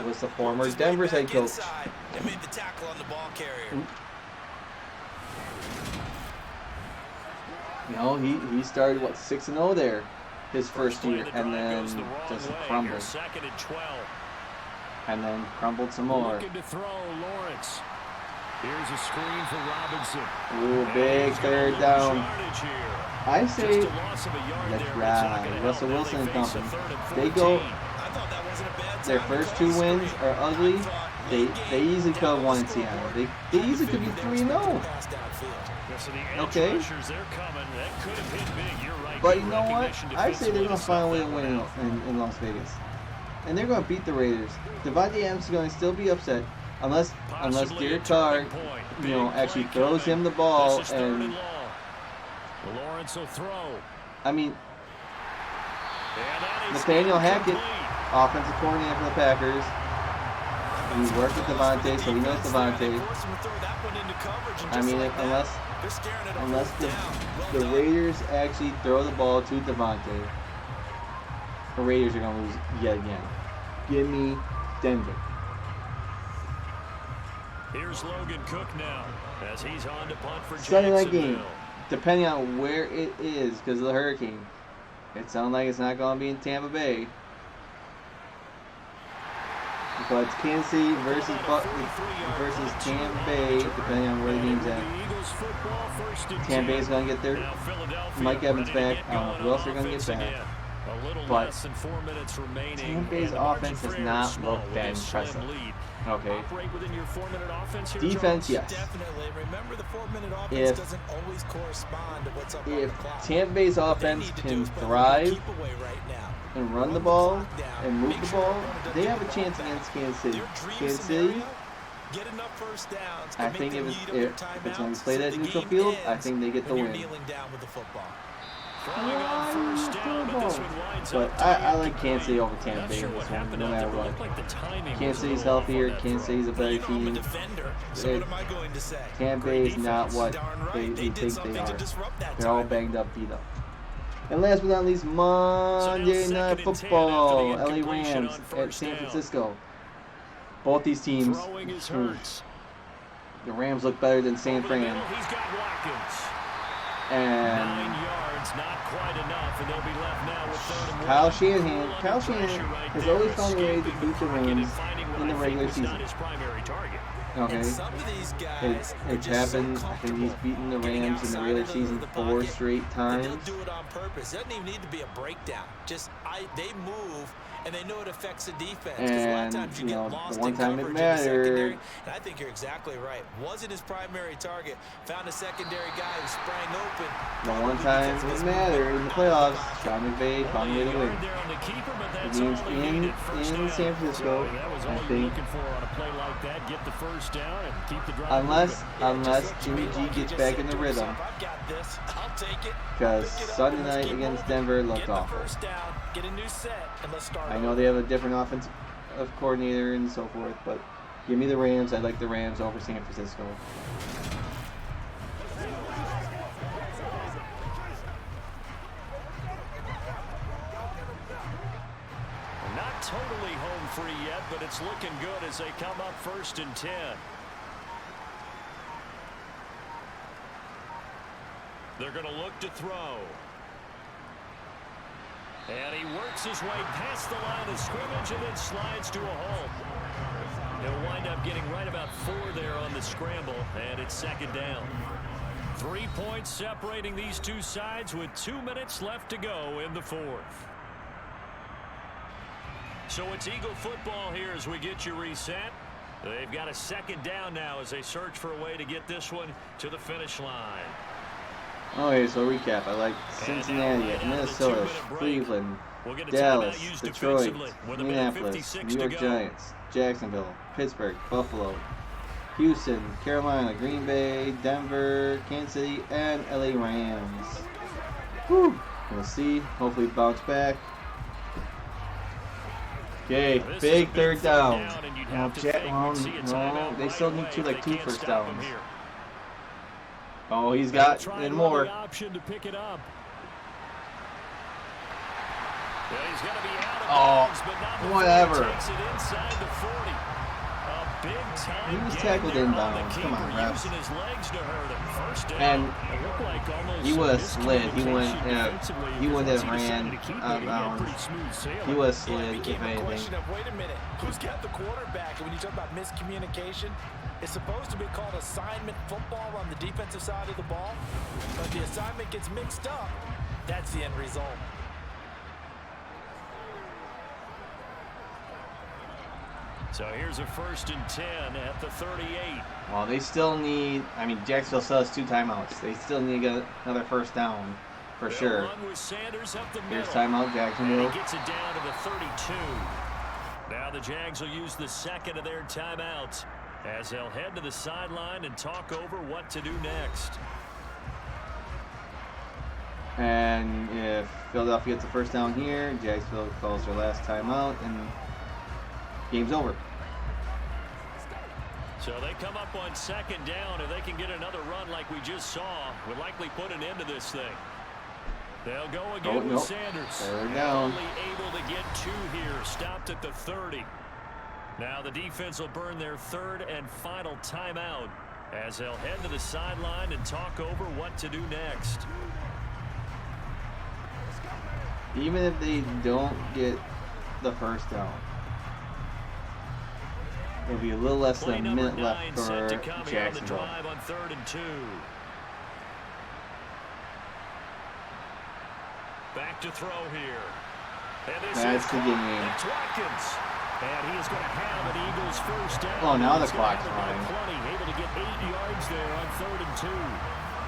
was the former Denver's head coach. You know, he started 6-0 there his first year, and then just crumbled. And then crumbled some more. Here's a screen for Robinson. Ooh, big 3rd down. I say let's ride. Russell Wilson and company. They go. Their first 2 wins are ugly. They easily could have won in Seattle. They easily could be 3-0. Okay. But you know what? I say they're going to find a way to win in Las Vegas. And they're going to beat the Raiders. Devontae Adams is going to still be upset unless Derek Carr, actually throws him the ball and Lawrence will throw. I mean, Nathaniel Hackett, offensive coordinator for the Packers. He worked with Devontae, so he knows Devontae. I mean, unless the Raiders actually throw the ball to Devontae, the Raiders are going to lose yet again. Give me Denver. Here's Logan Cook now as he's on to punt for Sunday night Jacksonville. game, depending on where it is because of the hurricane. It sounds like it's not going to be in Tampa Bay. But it's Kansas City versus Tampa Bay, depending on where the game's at. Tampa Bay is going to get their Mike Evans back. I don't know who else they're going to get back. But Tampa Bay's offense does not look that impressive. Okay. Defense, yes. If Tampa Bay's offense can thrive and run the ball and move the ball, they have a chance against Kansas City. Kansas City, I think if it's going to be played at neutral field, I think they get the win. But I like Kansas City over Tampa Bay in this one, no matter what. Kansas City's healthier, Kansas City's a better team. Tampa Bay is not what they think they are. They're all banged up, beat up. And last but not least, Monday Night Football, LA Rams at San Francisco. Both these teams, the Rams look better than San Fran. And Kyle Shanahan has always found a way to beat the Rams in the regular season. Okay, it's happened. I think he's beaten the Rams in the regular season 4 straight times. They'll do it on purpose. It doesn't even need to be a breakdown. They move. And they know it affects the defense. And, a lot of times you get lost the one in time coverage it mattered. And I think you're exactly right. Wasn't his primary target. Found a secondary guy who sprang open. The one time it mattered in the playoffs, Sean McVay found a way to win. The game's in San Francisco, I think. Unless Jimmy G gets back in the rhythm. Because Sunday night against Denver looked awful. Get a new set and let's start. I know they have a different offensive coordinator and so forth, but give me the Rams. I like the Rams over San Francisco. Not totally home free yet, but it's looking good as they come up 1st and 10. They're going to look to throw. And he works his way past the line of scrimmage and then slides to a hole. He'll wind up getting right about 4 there on the scramble, and it's 2nd down. 3 points separating these two sides with 2 minutes left to go in the 4th. So it's Eagle football here as we get you reset. They've got a 2nd down now as they search for a way to get this one to the finish line. Okay, so recap. I like Cincinnati, Minnesota, Cleveland, Dallas, Detroit, Minneapolis, New York Giants, Jacksonville, Pittsburgh, Buffalo, Houston, Carolina, Green Bay, Denver, Kansas City, and LA Rams. Whew. We'll see. Hopefully bounce back. Okay, big 3rd down. No, they still need like 2 first downs. Oh, he's got and more. Oh, whatever. He was tackled inbounds. Come on, refs. And he would have slid. He wouldn't have ran out of bounds. He would have slid, if anything. Wait a minute. Who's got the quarterback? And when you talk about miscommunication, it's supposed to be called assignment football on the defensive side of the ball. But the assignment gets mixed up. That's the end result. So here's a 1st and 10 at the 38. Well, they still need, I mean, Jacksonville still has 2 timeouts. They still need to get another first down for They'll sure. run with Sanders up the Here's middle. timeout, Jacksonville. And he gets it down to the 32. Now the Jags will use the second of their timeouts as they'll head to the sideline and talk over what to do next. And if Philadelphia gets a first down here, Jacksonville calls their last timeout, and game's over. So they come up on 2nd down. If they can get another run like we just saw, would likely put an end to this thing. They'll go again with Sanders. Third down. Only able to get 2 here. Stopped at the 30. Now the defense will burn their 3rd and final timeout as they'll head to the sideline and talk over what to do next. Even if they don't get the first down, there'll be a little less than a minute left for Jacksonville. On 3rd and 2. Back to throw here. That's the game. That's Watkins. And he is going to have an Eagles first down. Oh, now the clock's running. Able to get 8 yards there on 3rd and 2.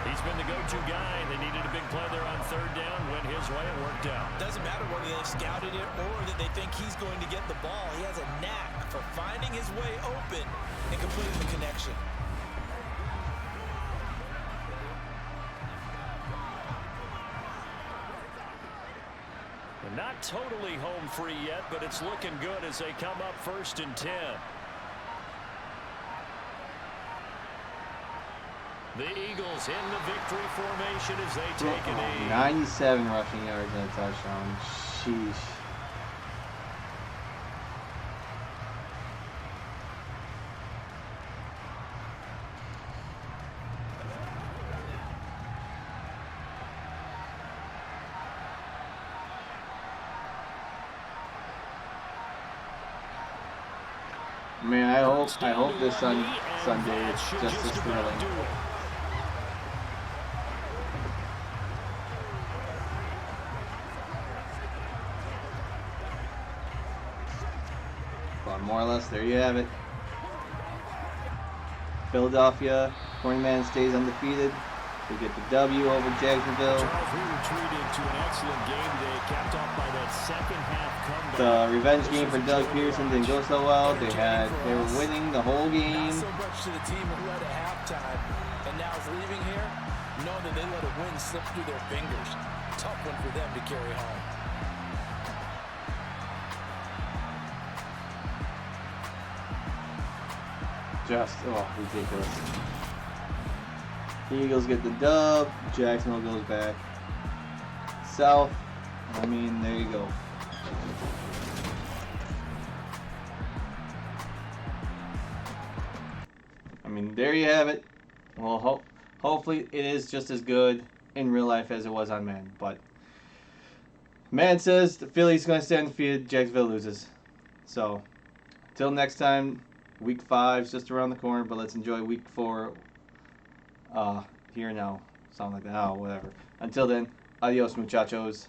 He's been the go-to guy. They needed a big play there on 3rd down. Went his way and worked out. Doesn't matter whether they scouted it or that they think he's going to get the ball. He has a knack for finding his way open and completing the connection. Not totally home free yet, but it's looking good as they come up 1st and 10. The Eagles in the victory formation as they take a knee. 97 rushing yards and a touchdown. Sheesh. Man, I hope this Sunday is just as thrilling. Well, more or less, there you have it. Philadelphia, Cornman stays undefeated. They get the W over Jacksonville. Charles, we retreated to an excellent game today, capped off by that second half comeback. The revenge game for Doug Pearson didn't go so well. They were winning the whole game. Not so much to the team who led at halftime and now is leaving here, knowing that they let a win slip through their fingers. Tough one for them to carry home. Just, ridiculous. The Eagles get the dub. Jacksonville goes back south. I mean, there you go. I mean, there you have it. Well, hopefully it is just as good in real life as it was on Madden. But Madden says the Phillies going to stay undefeated. Jacksonville loses. So, till next time. Week 5 is just around the corner, but let's enjoy week 4 here now. Something like that. Oh, whatever. Until then, adios, muchachos.